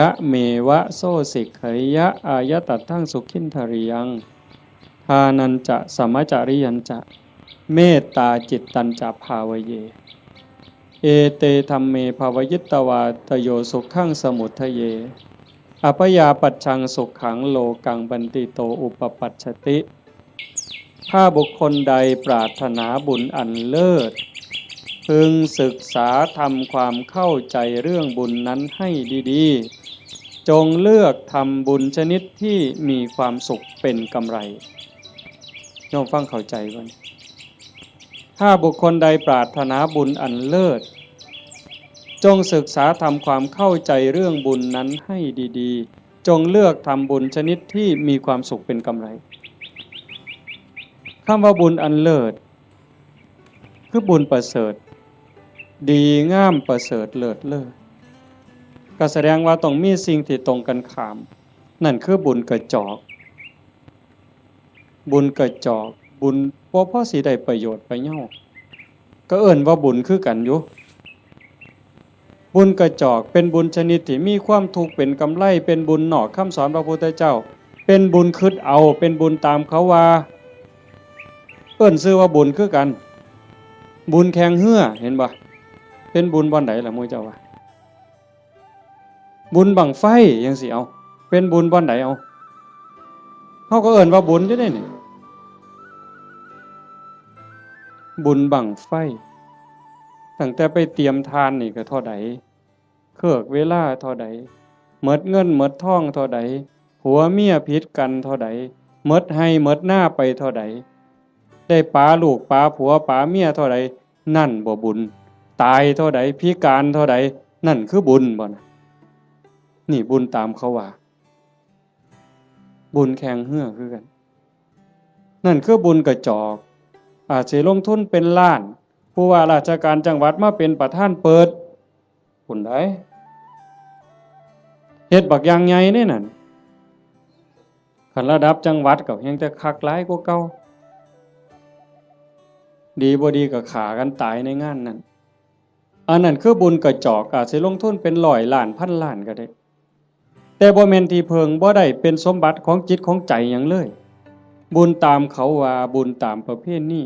ยะเมวะโสสิกขริยะอายตัตถังสุขินทริยังทานันจะสัมมจาริยันจะเมตตาจิตตัญจะภาวเยเอเตธัมเมภาวยิตตวาตโยสุขังสมุทเยอัปยาปัจฉังสุขขังโลกังบันติโตอุปปัชชติถ้าบุคคลใดปรารถนาบุญอันเลิศพึงศึกษาทำความเข้าใจเรื่องบุญนั้นให้ดีๆจงเลือกทำบุญชนิดที่มีความสุขเป็นกำไรโยมฟังเข้าใจก่อนถ้าบุคคลใดปรารถนาบุญอันเลิศจงศึกษาทำความเข้าใจเรื่องบุญนั้นให้ดีๆจงเลือกทำบุญชนิดที่มีความสุขเป็นกำไรคำว่าบุญอันเลิศคือบุญประเสริฐดีงามประเสริฐเลิศเลิศก็แสดงว่าต้องมีสิ่งที่ตรงกันข้ามนั่นคือบุญกระจอกบุญกระจอกบุญบ่พอสิได้ประโยชน์ไปเย้าก็เอิ้นว่าบุญคือกันอยู่บุญกระจอกเป็นบุญชนิดที่มีความทุกข์เป็นกำไรเป็นบุญนอกคำสอนพระพุทธเจ้าเป็นบุญคิดเอาเป็นบุญตามเขาว่าเอิ้นชื่อว่าบุญคือกันบุญแข่งเหือเห็นบ่เป็นบุญบ่อนใดล่ะหมู่เจ้าว่าบุญบั้งไฟจังสิเอาเป็นบุญบ่อนใดเอาเฮาก็เอิ้นว่าบุญอยู่เด้นี่บุญบั้งไฟตั้งแต่ไปเตรียมทานนี่ก็เท่าใดเครือกเวลาเท่าใดหมดเงินหมดทองเท่าใดผัวเมียผิดกันเท่าใดหมดให้หมดหน้าไปเท่าใดได้ป๋าลูกป๋าผัวป๋าเมียเท่าใดนั่นบ่บุญตายเท่าใดพิการเท่าใดนั่นคือบุญบ่นะนี่บุญตามเขาว่าบุญแข่งเหือคือกันนั่นคือบุญกระจอกอาจสิลงทุนเป็นล้านผู้ว่าราชการจังหวัดมาเป็นประธานเปิดบุญใดเฮ็ดบักอย่างใหญ่นี่นั่นคันระดับจังหวัดก็ยังแต่คักหลายกว่าเก่าดีบ่ดีก็ฆ่ากันตายในงานนั้นอันนั้นคือบุญกระจอกอาจสิลงทุนเป็น100 ล้านพันล้านก็ได้แต่บ่แม่นที่เพิงบ่ได้เป็นสมบัติของจิตของใจหยังเลยบุญตามเขาว่าบุญตามประเพณี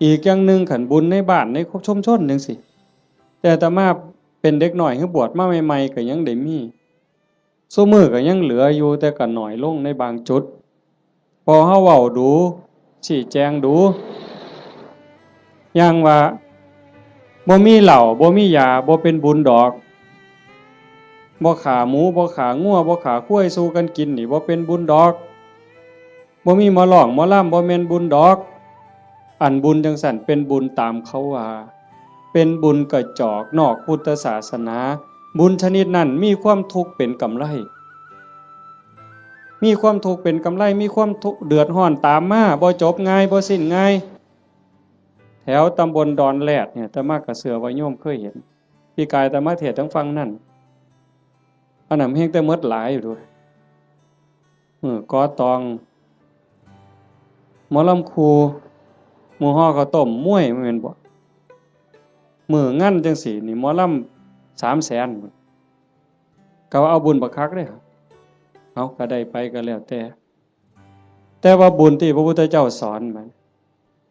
อีกอย่างหนึ่งขันบุญในบ้านในชุมชนจังซี่แต่อาตมาเป็นเด็กน้อยคือบวชมาใหม่ๆก็ยังได้มีซุมื้อก็ยังเหลืออยู่แต่ก็น้อยลงในบางจุดพอเฮาเว้าดูชี้แจงดูอย่างว่าบ่มีเหล้าบ่มียาบ่เป็นบุญดอกบ่ขาหมูบ่ขางัวบ่ขาควายสู้กันกินนี่บ่เป็นบุญดอกบ่มีหมอร้องหมอลำบ่แม่นบุญดอกอันบุญจังซั่นเป็นบุญตามเขาว่าเป็นบุญกระจอกนอกพุทธศาสนาบุญชนิดนั้นมีความทุกข์เป็นกำไรมีความทุกข์เป็นกำไรมีความทุกข์เดือดร้อนตามมาบ่จบง่ายบ่สิ้นง่ายแถวตำบลดอนแลดเนี่ยอาตมาก็เชื่อว่าโยมเคยเห็นพี่กายอาตมาเทศน์ทั้งฟังนั่นอันนั้นเฮงแต่หมดหลายอยู่ด้วยกอตองหมอลำครูหมู่ฮ้อข้าวต้มมวยแม่นบ่มื้องั้นจังซี่นี่หมอลำ300,000พุ่นก็ว่าเอาบุญบักคักเด้เอาก็ได้ไปก็แล้วแต่ว่าบุญที่พระพุทธเจ้าสอนมัน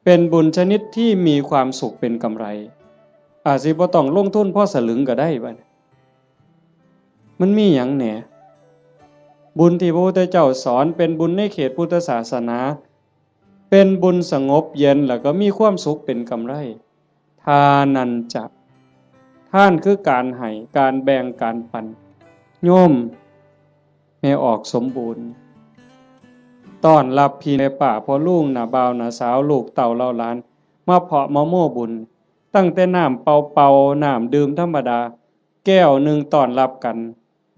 เป็นบุญชนิดที่มีความสุขเป็นกำไรอาจสิบ่ต้องลงทุนพอสลึงก็ได้บัดมันมีหยังแหน่บุญที่พระพุทธเจ้าสอนเป็นบุญในเขตพุทธศาสนาเป็นบุญสงบเย็นแล้วก็มีความสุขเป็นกำไรทานันจะท่านคือการให้การแบ่งการปันโยมให้ออกสมบูรณ์ต้อนรับพี่ในป่าพ่อลุงน่ะบ่าวน่ะสาวลูกเต่าเล่าหลานมาเพาะมะโม่บุญตั้งแต่น้ำเป่าๆน้ำดื่มธรรมดาแก้วหนึ่งต้อนรับกัน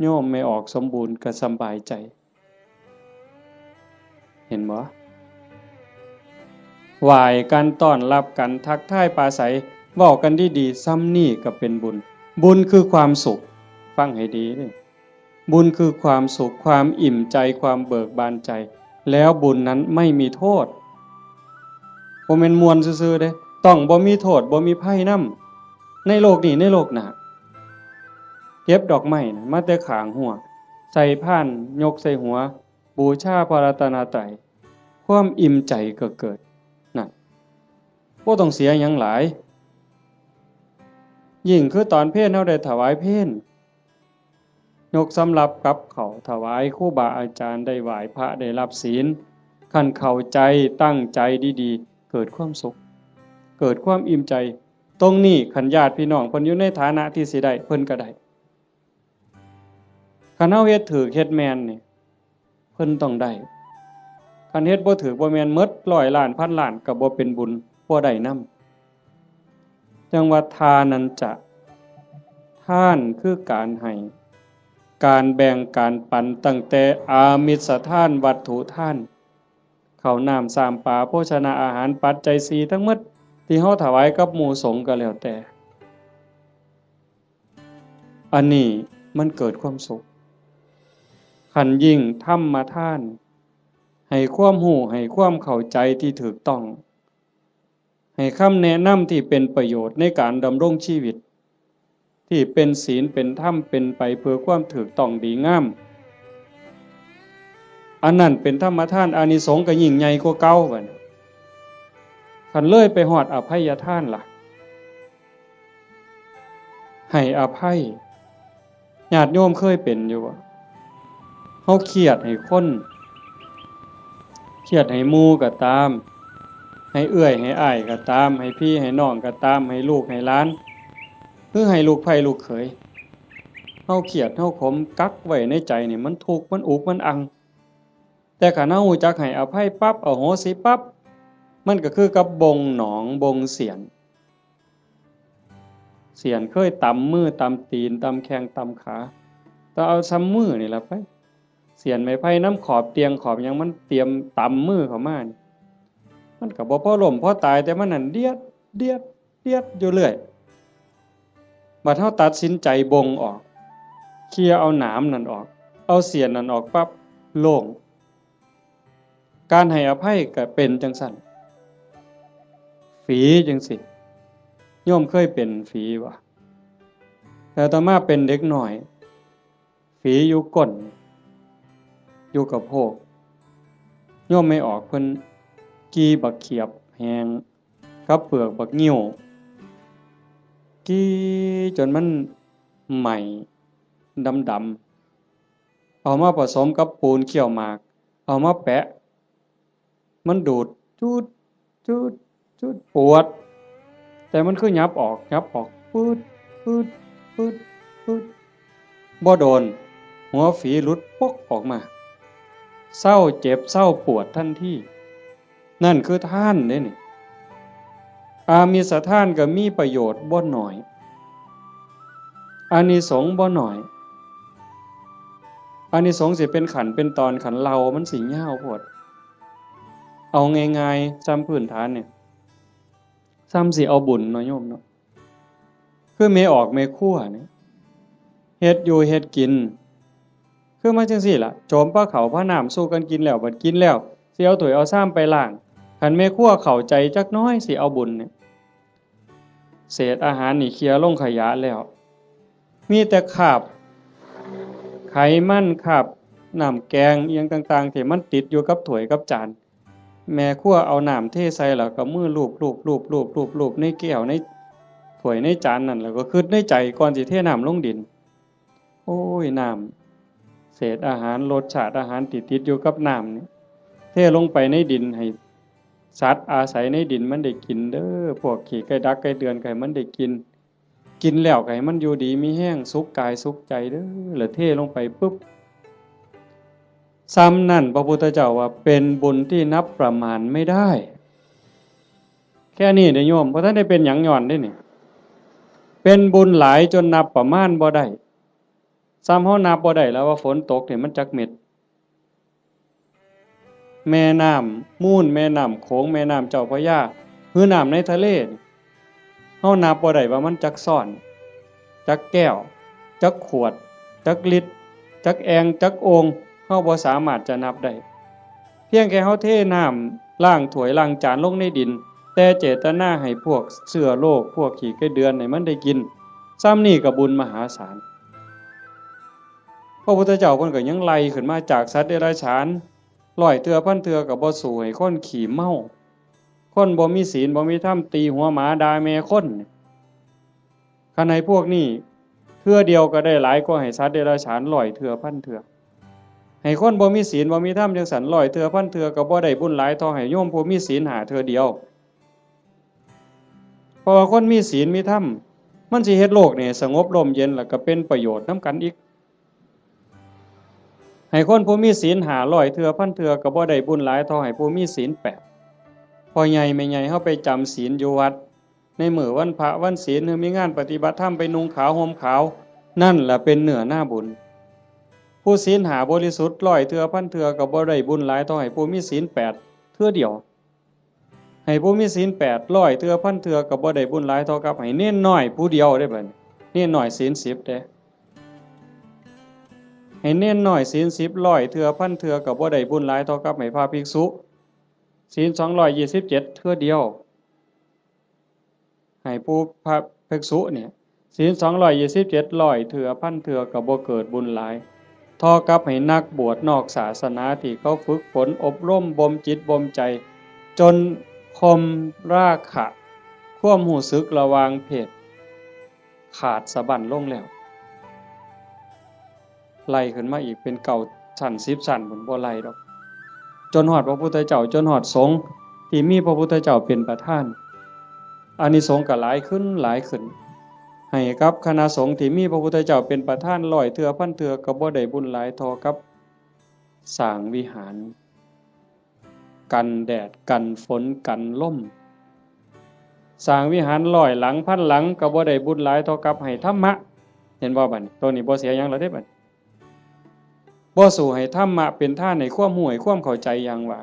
โยมไม่ออกสมบูรณ์ก็สบายใจเห็นบ่ไหว้กันต้อนรับกันทักทายปราศัยเว้ากันดีๆซ้ำนี่ก็เป็นบุญบุญคือความสุขฟังให้ดีนี่บุญคือความสุขความอิ่มใจความเบิกบานใจแล้วบุญนั้นไม่มีโทษบ่แม่นม่วนซื่อๆเด้ต้องบ่มีโทษบ่มีภัยนำในโลกนี้ในโลกหน้า เก็บดอกไม้นะมาแต่ข้างหัวใส่พานยกใส่หัวบูชาพระรัตนตรัยความอิ่มใจก็เกิดนั่นบ่ต้องเสียหยังหลายยิ่งคือตอนเพลเฮาได้ถวายเพลยกสำรับกับเขาถวายครูบาอาจารย์ได้ไหว้พระได้รับศีลคันเข้าใจตั้งใจดีๆเกิดความสุขเกิดความอิ่มใจตรงนี้คันญาติพี่น้องเพิ่นอยู่ในฐานะที่สิได้เพิ่นก็ได้คันเฮาเฮ็ดถูกเฮ็ดแม่นนี่เพิ่นต้องได้คันเฮ็ดบ่ถูกบ่แม่นหมด100ล้านพันล้านก็บ่เป็นบุญบ่ได้นำจังว่าทานันจะทานคือการให้การแบ่งการปันตั้งแต่อามิสทานวัตถุทานข้าวน้ำสามปลาโภชนาอาหารปัจจัย4ทั้งหมดที่เฮาถวายกับหมู่สงฆ์ก็แล้วแต่อันนี้มันเกิดความสุขขันยิ่งธรรมทานให้ความรู้ให้ความเข้าใจที่ถูกต้องให้คำแนะนำที่เป็นประโยชน์ในการดำรงชีวิตที่เป็นศีลเป็นธรรมเป็นไปเพื่อความถูกต้องดีงามอันนั้นเป็นธรรมทานอานิสงส์ก็ยิ่งใหญ่กว่าเก่าบัดคันเลยไปฮอดอภัยทานล่ะให้อภัยญาติโยมเคยเป็นอยู่บ่เฮาเครียดให้คนเครียดให้หมู่ก็ตามให้เอื้อยให้อ้ายก็ตามให้พี่ให้น้องก็ตามให้ลูกให้หลานหรือให้ลูกไผลูกเขยเฮาเครียดเฮาขมกักไว้ในใจนี่มันทุกข์มันอุกมันอังแต่คันเฮารู้จักให้อภัยปั๊บอโหสิปั๊บมันก็คือกับบงหนองบงเสียนเคยตำมือตำตีนตำแข้งตำขาต้องเอาซ้ำมือนี่ล่ะไปเสียนไม้ไผ่น้ำขอบเตียงขอบหยังมันเตรียมตำมือเข้ามานี่มันก็บ่พอล้มพอตายแต่มันนั่นเดียดอยู่เรื่อยบัดเฮาตัดสินใจบงออกเคลียร์เอาหนามนั่นออกเอาเสียนนั่นออกปั๊บโล่งการให้อภัยก็เป็นจังซั่นฝีจังสิโยมเคยเป็นฝีบ่แต่ต่อมาเป็นเด็กน้อยฝีอยู่ก้นอยู่กับโพกโยมไม่ออกเพิ่นกีบักเขียบแหงกับเปลือกบักงิ้วกีจนมันใหม่ดำๆเอามาผสมกับปูนเคี่ยวหมากเอามาแปะมันดูดจูดปวดแต่มันคือยับออกปืดบ่โดนหัวฝีหลุดปกออกมาเศร้าเจ็บเศร้าปวดทันทีนั่นคือท่านเด้นี่อามิสทานก็มีประโยชน์บ่น้อยอานิสงส์บ่น้อยอานิสงส์สิเป็นขันเป็นตอนขันเรามันสิยาวโพดเอาง่ายๆจำพื้นฐานเนี่ยซ้ำสิเอาบุญเนาะโยมเนาะคือเมออกเมคั่วเนี่ยเฮ็ดอยู่เฮ็ดกินคือมาจังซี่ล่ะโจมปลาเขาพระน้ำสู้กันกินแล้วบัดกินแล้วสิเอาถ้วยเอาซ้ำไปล้างคันเมคั่วเข้าใจจักน้อยสิเอาบุญเนี่ยเศษอาหารนี่เคลียร์ลงขยะแล้วมีแต่คราบไขมันคราบน้ำแกงเอียงต่างๆที่มันติดอยู่กับถ้วยกับจานแม่ครัวเอาน้ำเทใส่แล้วก็มือลูบในแก้วในถ้วยในจานนั่นแล้วก็คิดในใจก่อนสิเทน้ำลงดินโอ้ยน้ำเศษอาหารรสชาติอาหารติดอยู่กับน้ำนี่เทลงไปในดินให้สัตว์อาศัยในดินมันได้กินเด้อพวกขี้ไก่ดักไก่เดือนไก่มันได้กินแล้วไก่มันอยู่ดีมีแห้งสุขกายสุขใจเด้อแล้วเทลงไปปุ๊บซ้ำนั่นพระพุทธเจ้าว่าเป็นบุญที่นับประมาณไม่ได้แค่นี้เด้อโยมเพราะท่านได้เป็นหยังย้อนได้นี่เป็นบุญหลายจนนับประมาณบ่ได้ซ้ำเฮานับบ่ได้แล้วว่าฝนตกเนี่ยมันจักเม็ดแม่น้ำมูลแม่น้ำโขงแม่น้ำเจ้าพระยาหรือน้ำในทะเลเฮานับบ่ได้ว่ามันจักซ่อนจักแก้วจักขวดจักลิตรจักแองจักโอ่งเฮาบ่สามารถจะนับได้เพียงแค่เฮาเทน้ำล้างถ้วยล้างจานลงในดินแต่เจตนาให้พวกเชื้อโรคพวกขี้ไก่เดือนให้มันได้กินซ้ำนี่ก็บุญมหาศาล พระพุทธเจ้าเพิ่นก็ยังไล่ขึ้นมาจากสัตว์เดรัจฉานร้อยเทื่อพันเทื่อก็บ่สู้ให้คนขี้เมาคนบ่มีศีลบ่มีธรรมตีหัวหมาด่าแม่คนคันให้พวกนี้เทื่อเดียวก็ได้หลายกว่าให้สัตว์เดรัจฉานร้อยเทื่อพันเทื่อให้คนบ่มีศีลบ่มีธรรมจังสันร้อยเทื่อพันเทื่อก็บ่ได้บุญหลายเท่าให้โยมผู้มีศีลหาเทื่อเดียวเพราะว่าคนมีศีลมีธรรมมันสิเฮ็ดโลกนี่สงบร่มเย็นแล้วก็เป็นประโยชน์นำกันอีกให้คนผู้มีศีลหาร้อยเทื่อพันเทื่อก็บ่ได้บุญหลายเท่าให้ผู้มีศีล8พอใหญ่แม่ใหญ่เฮาไปจำศีลอยู่วัดในมื้อวันพระวันศีลหรือมีงานปฏิบัติธรรมไปนุ่งขาวห่มขาวนั่นล่ะเป็นเนื้อหน้าบุญผู้ศีลหาบริสุทธิ์ร้อยเทื่อพันเทื่อก็บ่ได้บุญหลายเท่าให้ผู้มีศีล8เทื่อเดียวให้ผู้มีศีล8ร้อยเทื่อพันเทื่อก็บ่ได้บุญหลายเท่ากับให้เน้นน้อยผู้เดียวได้บัดเน้นน้อยศีล10เด้ให้เน้นน้อยศีล10ร้อยเทื่อพันเทื่อก็บ่ได้บุญหลายเท่ากับให้พระภิกษุศีล227เทื่อเดียวให้ผู้พระภิกษุเนี่ยศีล227ร้อยเทื่อพันเทื่อก็บ่เกิดบุญหลายเท่ากับให้นักบวชนอกศาสนาที่เขาฝึกฝนอบรมบ่มจิตบ่มใจจนคมราคะความรู้สึกระหว่างเพศขาดสะบั้นลงแล้วไล่ขึ้นมาอีกเป็นเก่าชั้น10ชั้นบ่ไล่ดอกจนฮอดพระพุทธเจ้าจนฮอดสงฆ์ที่มีพระพุทธเจ้าเป็นประธานอานิสงส์ก็หลายขึ้นหลายขึ้นให้กับคณะสงฆ์ที่มีพระพุทธเจ้าเป็นประธานร้อยเทื่อพันเทื่อก็บ่ได้บุญหลายเท่ากับสร้างวิหารกันแดดกันฝนกันลมสร้างวิหารร้อยหลังพันหลังก็บ่ได้บุญหลายเท่ากับให้ธรรมะเห็นบ่บัดนี้ตัวนี้บ่เสียหยังแล้วเด้บัดบ่สู้ให้ธรรมะเป็นท่านในความรู้ให้ความเข้าใจอย่างว่า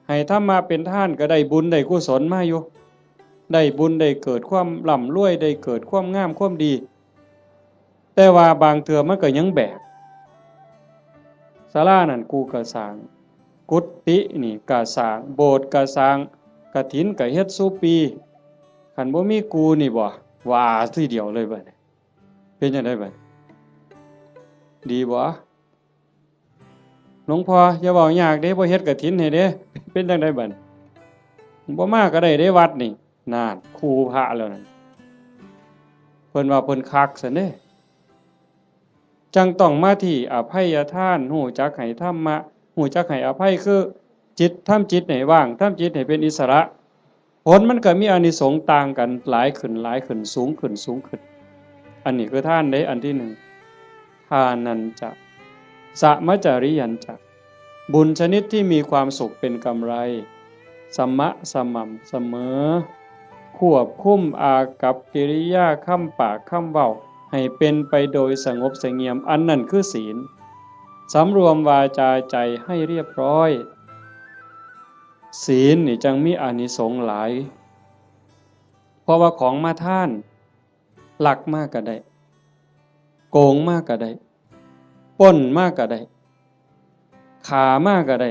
ให้ธรรมะเป็นท่านก็ได้บุญได้กุศลมาอยู่ได้บุญได้เกิดความร่ำรวยได้เกิดความงามความดีแต่ว่าบางเทื่อมันก็ยังแบกศาลานั่นกูก็สร้างกุฏินี่ก็สร้างโบสถ์ก็สร้างกฐินก็เฮ็ดซุปีคันบ่มีกูนี่บ่ว่าทีเดียวเลยบัดนี้เป็นจังได๋บัดดีบ่หลวงพ่ออย่าเว้ายากเด้บ่เฮ็ดกฐินให้เด้เป็นจังได๋บัดบ่มาก็ได้เด้วัดนี่นั่นครูพระแล้วนั่นเพิ่นว่าเพิ่นคักซั่นเด้จังต้องมาที่อภัยทานรู้จักให้ธรรมะรู้จักให้อภัยคือจิตทำจิตให้ว่างทำจิตให้เป็นอิสระผลมันก็มีอานิสงส์ต่างกันหลายขึ้นหลายขึ้นสูงขึ้นสูงขึ้นอันนี้คือทานได้อันที่1ทานันจะสมจริยันจะบุญชนิดที่มีความสุขเป็นกำไรสม่ำเสมอควบคุมอากัปกิริยาคำปากคำเว้าให้เป็นไปโดยสงบเสงี่ยมอันนั้นคือศีลสำรวมวาจาใจให้เรียบร้อยศีลนี่จังมีอานิสงส์หลายเพราะว่าของมาทานลักมากก็ได้โกงมากก็ได้ปล้นมากก็ได้ฆ่ามากก็ได้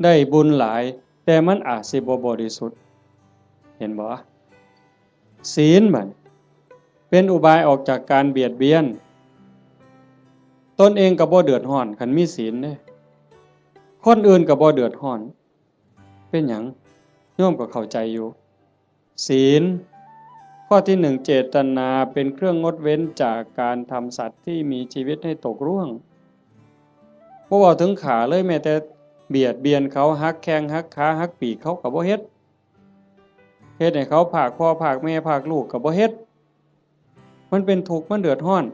ได้บุญหลายแต่มันอาจสิบ่บริสุทธิ์เห็นบ่ศีลมันเป็นอุบายออกจากการเบียดเบียนตนเองก็บ่เดือดร้อนคันมีศีลเด้คนอื่นก็บ่เดือดร้อนเป็นหยังโยมก็เข้าใจอยู่ศีลข้อที่1เจตนาเป็นเครื่องงดเว้นจากการทำสัตว์ที่มีชีวิตให้ตกร่วงบ่ว่าถึงขาเลยแม้แต่เบียดเบียนเขาหักแข้งหักขาหักปีกเขาก็บ่เฮ็ดให้เขาผากพ่อผากแม่ผากลูกก็บ่เฮ็ดมันเป็นทุกข์มันเดือดร้อน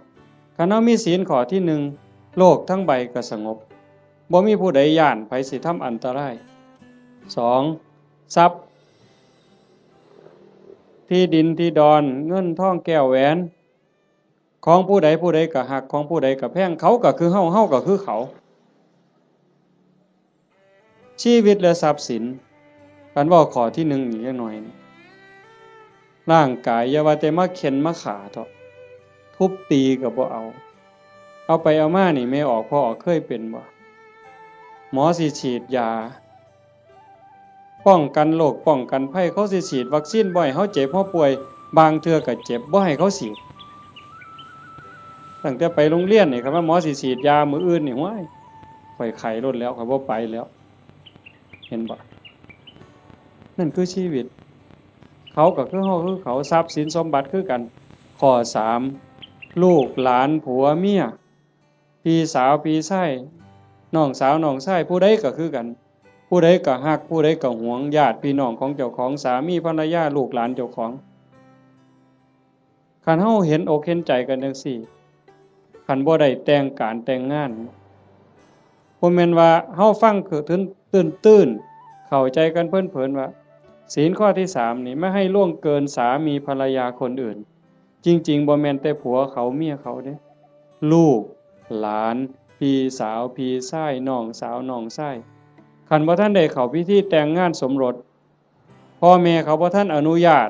คันเฮามีศีลข้อที่1โลกทั้งใบก็สงบบ่มีผู้ใดย้านไผสิทำอันตราย2ทรัพย์ที่ดินที่ดอนเงินทองแก้วแหวนของผู้ใดผู้ใดก็ฮักของผู้ใดก็แพงเขาก็คือเฮาเฮาก็คือเขาชีวิตและทรัพย์สินกันว่าข้อที่1อีกจักหน่อยร่างกายอย่าว่าแต่มาเข็นมาขาเถาะทุบตีก็บ่เอาไปเอามานี่ไม่ออกพอออกเคยเป็นบ่หมอสิฉีดยาป้องกันโรคป้องกันภัยเขาสิฉีดวัคซีนบ่ให้เฮาเจ็บเฮาป่วยบางเทื่อก็เจ็บบ่ให้เขาฉีด ตั้งแต่ไปโรงเรียนนี่ครับว่าหมอสิฉีดยามื้ออื่นนี่ห้วยข่อยไข้ลดแล้วข่อยบ่ไปแล้วเห็นบ่นั่นคือชีวิตเขาก็คือเฮาคือเขาทรัพย์สินสมบัติคือกันข้อ3ลูกหลานผัวเมียพี่สาวพี่ชายน้องสาวน้องชายผู้ใดก็คือกันผู้ใดก็ฮักผู้ใดก็หวงญาติพี่น้องของเจ้าของสามีภรรยาลูกหลานเจ้าของคันเฮาเห็นอกเห็นใจกันจังซี่คันบ่ได้แต่งการแต่งงานบ่แม่นว่าเฮาฟังคือตื้นๆเข้าใจกันเพิ่นๆว่าศีลข้อที่3นี่ไม่ให้ล่วงเกินสามีภรรยาคนอื่นจริงๆบ่แม่นแต่ผัวเขาเมียเขาเด้ลูกหลานพี่สาวพี่ชายน้องสาวน้องชายคันบ่ทันได้เข้าพิธีแต่งงานสมรสพ่อแม่เขาบ่ทันอนุญาต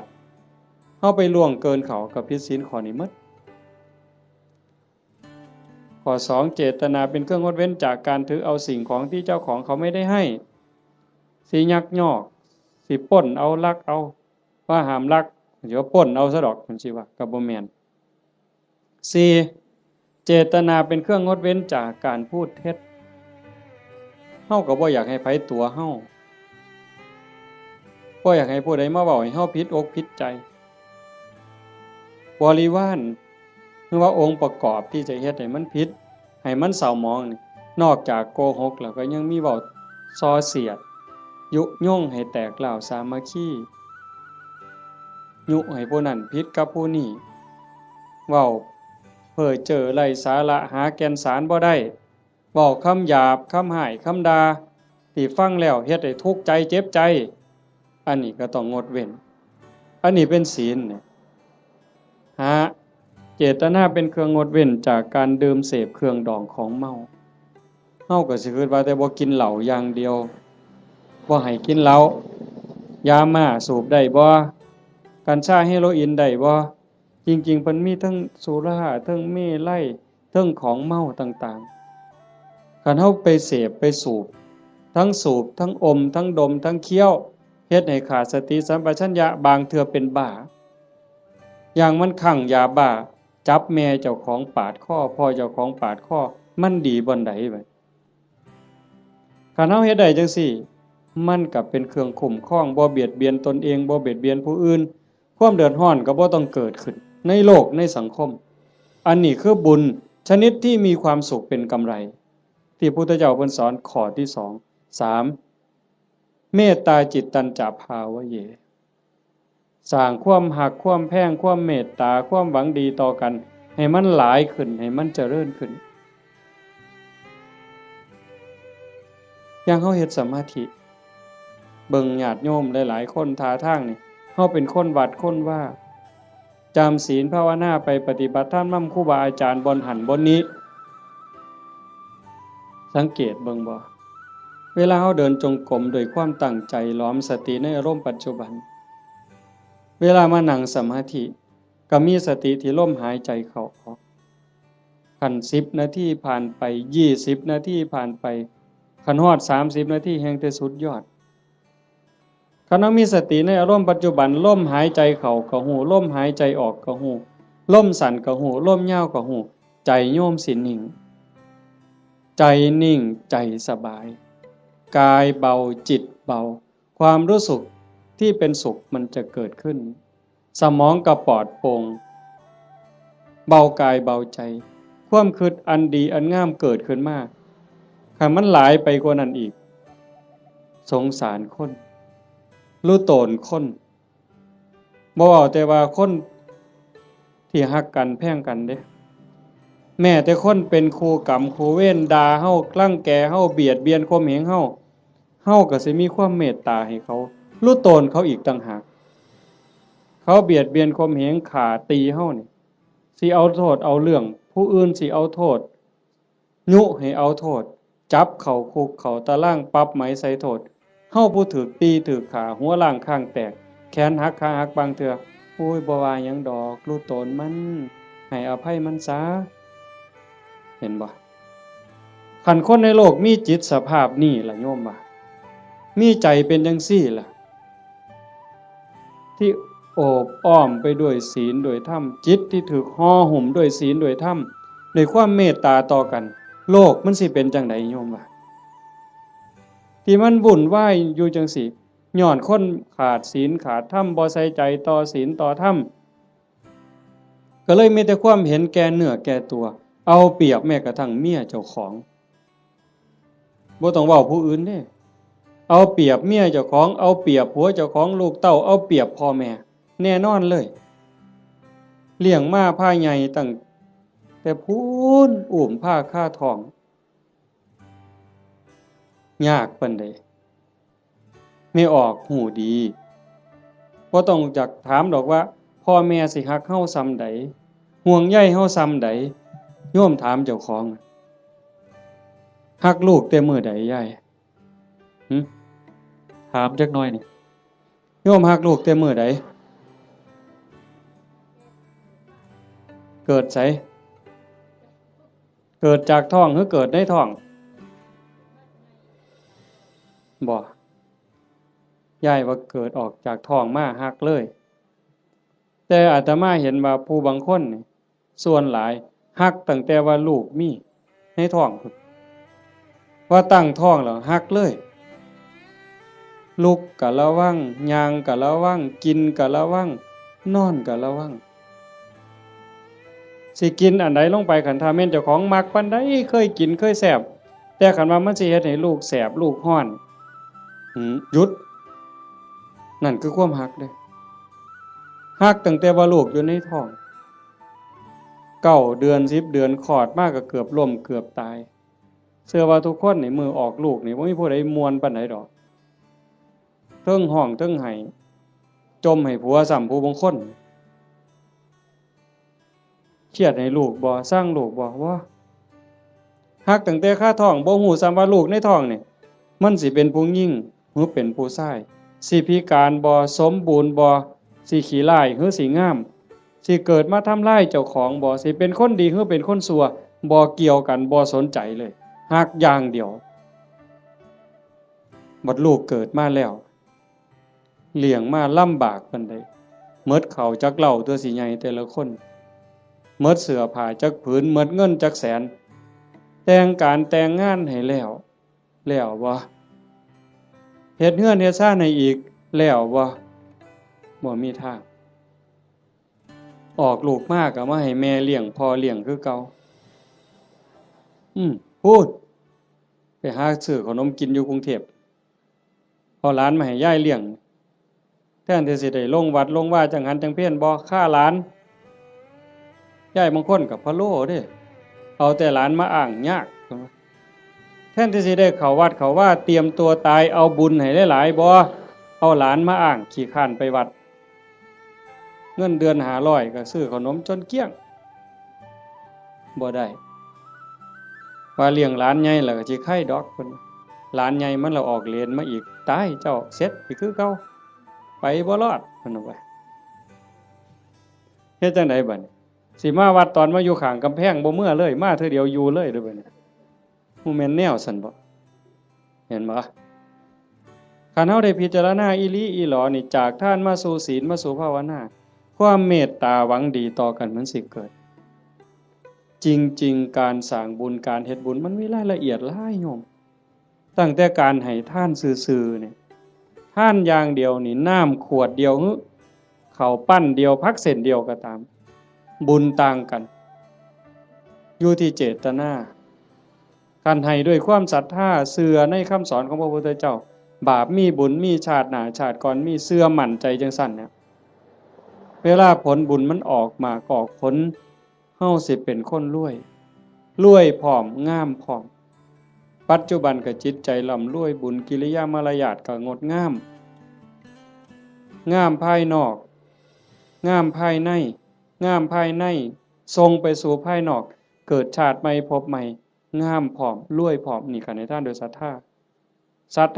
เฮาไปล่วงเกินเขาก็ผิดศีลข้อนี้หมดข้อ2เจตนาเป็นเครื่องงดเว้นจากการถือเอาสิ่งของที่เจ้าของเขาไม่ได้ให้สิยักยอกสิปล้นเอาลักเอาว่าห้ามลักเดี๋ยวปล้นเอาซะดอกมันสิว่าก็บ่แม่น4เจตนาเป็นเครื่องงดเว้นจากการพูดเท็จเฮาก็บ่อยากให้ไผตัวเฮาบ่อยากให้ผู้ใดมาเว้าให้เฮาผิดอกผิดใจบริวารคือว่าองค์ประกอบที่จะเฮ็ดให้มันผิดให้มันเศร้าหมองนี่นอกจากโกหกแล้วก็ยังมีเว้าส่อเสียดยุยงให้แตกเหล่าสามัคคียุให้ผู้นั้นผิดกับผู้นี้เว้าเพ้อเจ้อไร้สาระหาแก่นสารบ่ได้เว้าคำหยาบคำห้ายคำด่าที่ฟังแล้วเฮ็ดให้ทุกข์ใจเจ็บใจอันนี้ก็ต้องงดเว้นอันนี้เป็นศีลเนี่ยเจตนาเป็นเครื่องงดเว้นจากการดื่มเสพเครื่องดองของเมาเฮาก็สิคิดว่าแต่บ่กินเหล้าอย่างเดียวบ่ให้กินเหล้ายาม่าสูบได้บ่กัญชาเฮโรอีนได้บ่จริงๆเพิ่นมีทั้งสุราทั้งเมลัยทั้งของเมาต่างๆคันเฮาไปเสพไปสูบทั้งอมทั้งดมทั้งเคี้ยวเฮ็ดให้ขาดสติสัมปชัญญะบางเทื่อเป็นบ้าอย่างมันคลั่งยาบ้าจับแม่เจ้าของปาดคอพ่อเจ้าของปาดคอมันดีบ่ใดบัดคันเฮาเฮ็ดได้จังซี่มันก็เป็นเครื่องคุ้มครองบ่เบียดเบียนตนเองบ่เบียดเบียนผู้อื่นความเดือดร้อนก็บ่ต้องเกิดขึ้นในโลกในสังคมอันนี้คือบุญชนิดที่มีความสุขเป็นกำไรที่พุทธเจ้าเพิ่นสอนข้อที่2 3เมตตาจิตตัญจภาวะเยสร้างความหักความแพงความเมตตาความหวังดีต่อกันให้มันหลายขึ้นให้มันเจริญขึ้นอย่างเฮาเฮ็ดสมาธิเบิ่งญาติโยมหลายๆคนท่าทางนี่เฮาเป็นคนวัดคนว่าจำศีลภาวนาไปปฏิบัติธรรมนำครูบาอาจารย์บนหันบนนี้สังเกตเบิ่งบ่เวลาเฮาเดินจงกรมด้วยความตั้งใจล้อมสติในอารมณ์ปัจจุบันเวลามานั่งสมาธิก็มีสติที่ลมหายใจเข้าออกคัน10นาทีผ่านไป20นาทีผ่านไปคันฮอด30นาทีแห่งแต่สุดยอดคันเรามีสติในอารมณ์ปัจจุบันลมหายใจเข้าก็ฮู้ลมหายใจออกก็ฮู้ลมสั่นก็ฮู้ลมยาวก็ฮู้ใจโยมสินิ่งใจนิ่งใจสบายกายเบาจิตเบาความรู้สึกที่เป็นสุขมันจะเกิดขึ้นสมองก็ปลอดโปร่งเบากายเบาใจความคิดอันดีอันงามเกิดขึ้นมาคันมันหลายไปกว่านั้นอีกสงสารคนรู้โตนคนบ่เอาแต่ว่าคนที่ฮักกันแพงกันเด้แม้แต่คนเป็นครูกรรมครูเวรด่าเฮากลั่งแกเฮาเบียดเบียนข่มเหงเฮาก็สิมีความเมตตาให้เขารู้โตนเขาอีกต่างหากเขาเบียดเบียนข่มเหงฆ่าตีเฮานี่สิเอาโทษเอาเรื่องผู้อื่นสิเอาโทษยุให้เอาโทษจับเข้าคุกเข้าตารางปรับไหมใส่โทษเฮาผู้ถูกตีถูกฆ่าหัวล้างข้างแตกแขนหักขาหักบางเทื่อโอ้ยบ่ว่าหยังดอกรู้โตนมันให้อภัยมันซะเห็นบ่คันคนในโลกมีจิตสภาพนี้ล่ะโยมว่ามีใจเป็นจังซี่ล่ะที่โอบอ้อมไปด้วยศีลด้วยธรรมจิตที่ถูกห่อหุ้มด้วยศีลด้วยธรรม ด้วยความเมตตาต่อกันโลกมันสิเป็นจังไดโยมว่าที่มันวุ่นวายอยู่จังสิย้อนคนขาดศีลขาดธรรมบ่ใส่ใจต่อศีลต่อธรรมก็เลยมีแต่ความเห็นแก่เนื้อแก่ตัวเอาเปรียบแม้กระทั่งเมียเจ้าของบ่ต้องเว้าผู้อื่นเด้เอาเปรียบเมียเจ้าของเอาเปรียบผัวเจ้าของลูกเต้าเอาเปรียบพ่อแม่แน่นอนเลยเลี้ยงมาพาใหญ่ตั้งแต่พูนอุ้มผ้าค่าทองยากปานใดไม่ออกหูดีบ่ต้องจักถามดอกว่าพ่อแม่สิฮักเฮาส่ำใดห่วงใยเฮาส่ำใดโยมถามเจ้าของฮักลูกแต่มื้อใดยายถามจักหน่อยนี่โยมฮักลูกแต่มื้อใดเกิดไสเกิดจากท้องหรือเกิดในท้องบ่ยายว่าเกิดออกจากท้องมาฮักเลยแต่อาตมาเห็นว่าผู้บางคนนี่ส่วนหลายฮักตั้งแต่ว่าลูกมีในท้องว่าตั้งท้องแล้วฮักเลยลุกก็ระวังย่างก็ระวังกินก็ระวังนอนก็ระวังสิกินอันใดลงไปคันถ้าแม่นเจ้าของมักปานใดเคยกินเคยแซ่บแต่คันว่ามันสิเฮ็ดให้ลูกแซ่บลูกฮ้อนหยุดนั่นคือความฮักเด้ฮักตั้งแต่ว่าลูกอยู่ในท้อง9 เดือน10 เดือนคลอดมาก็เกือบล้มเกือบตายเชื่อว่าทุกคนนี่มือออกลูกนี่บ่มีผู้ใดม่วนปานใดดอกเทิงห้องเทิงไห้จมให้ผัวซ้ำผู้บางคนเครียดให้ลูกบ่สร้างลูกบ่ว่าฮักตั้งแต่คาท้องบ่ฮู้ซ้ำว่าลูกในท้องนี่มันสิเป็นผู้หญิงหรือเป็นผู้ชายสิพิการบ่สมบูรณ์บ่สิขี้ร้ายหรือสิงามสิเกิดมาทำร้ายเจ้าของบ่สิเป็นคนดีหรือเป็นคนชั่วบ่เกี่ยวกันบ่สนใจเลยฮักอย่างเดียวบัดลูกเกิดมาแล้วเลี้ยงมาลำบากปานใดหมดข้าวจักเหล้าตัวสิใหญ่แต่ละคนหมดเสื้อผ้าจักผืนหมดเงินจักแสนแต่งการแต่งงานให้แล้วบ่เฮ็ดเฮือนเฮ็ดซ่านให้อีกแล้วบ่มีทางออกลูกมากก็มาให้แม่เลี้ยงพ่อเลี้ยงคือเก่าพูดไปหาซื้อขนมกินอยู่กรุงเทพพอหลานมาให้ยายเลี้ยงแทนที่สิได้ลงวัดลงว่าจังหันจังเพี้ยนบ่ค่าหลานยายบางคนก็พะโล้เด้เอาแต่หลานมาอ้างยากแทนที่สิได้เข้าวัดเข้าว่าเตรียมตัวตายเอาบุญให้หลายๆบ่เอาหลานมาอ้างขี้คร้านไปวัดเงินเดือน500ก็ซื้อขนมจนเกลี้ยงบ่ได้ว่าเลี้ยงหลานใหญ่แล้วก็สิไข่ดอกเพิ่นหลานใหญ่มันละออกเลนมาอีกตายเจ้าเสร็จอีกคือเก่าไปบ่รอดเพิ่นว่าเฮ็ดจังได๋บัดนี้สิมาวัดตอนมาอยู่ข้างกำแพงบ่เมื่อเลยมาเทื่อเดียวอยู่เลยเด้อบัดนี้บ่แม่นแนวซั่นบ่เห็นบ่คันเฮาได้พิจารณาอีหลีอีหลอนี่จากทานมาสู่ศีลมาสู่ภาวนาความเมตตาหวังดีต่อกันมันสิเกิดจริงๆการสร้างบุญการเฮ็ดบุญมันมีรายละเอียดหลายโยมตั้งแต่การให้ทานซื่อๆนี่ทานอย่างเดียวนี่น้ำขวดเดียวข้าวปั้นเดียวผักเส้นเดียวก็ตามบุญต่างกันอยู่ที่เจตนาการให้ด้วยความศรัทธาเชื่อในคำสอนของพระพุทธเจ้าบาปมีบุญมีชาติหน้าชาติก่อนมีเชื่อมั่นใจจังซั่นเนี่ยเวลาผลบุญมันออกมาออกผลเฮาสิเป็นคนรวยพร้อมงามพร้อมปัจจุบันก็จิตใจร่ำรวยบุญกิริยามารยาทก็งดงามงามภายนอกงามภายในงามภายในทรงไปสู่ภายนอกเกิดชาติใหม่พบใหม่งามพร้อมรวยพร้อมนี่กันในท่านโดยศรัทธ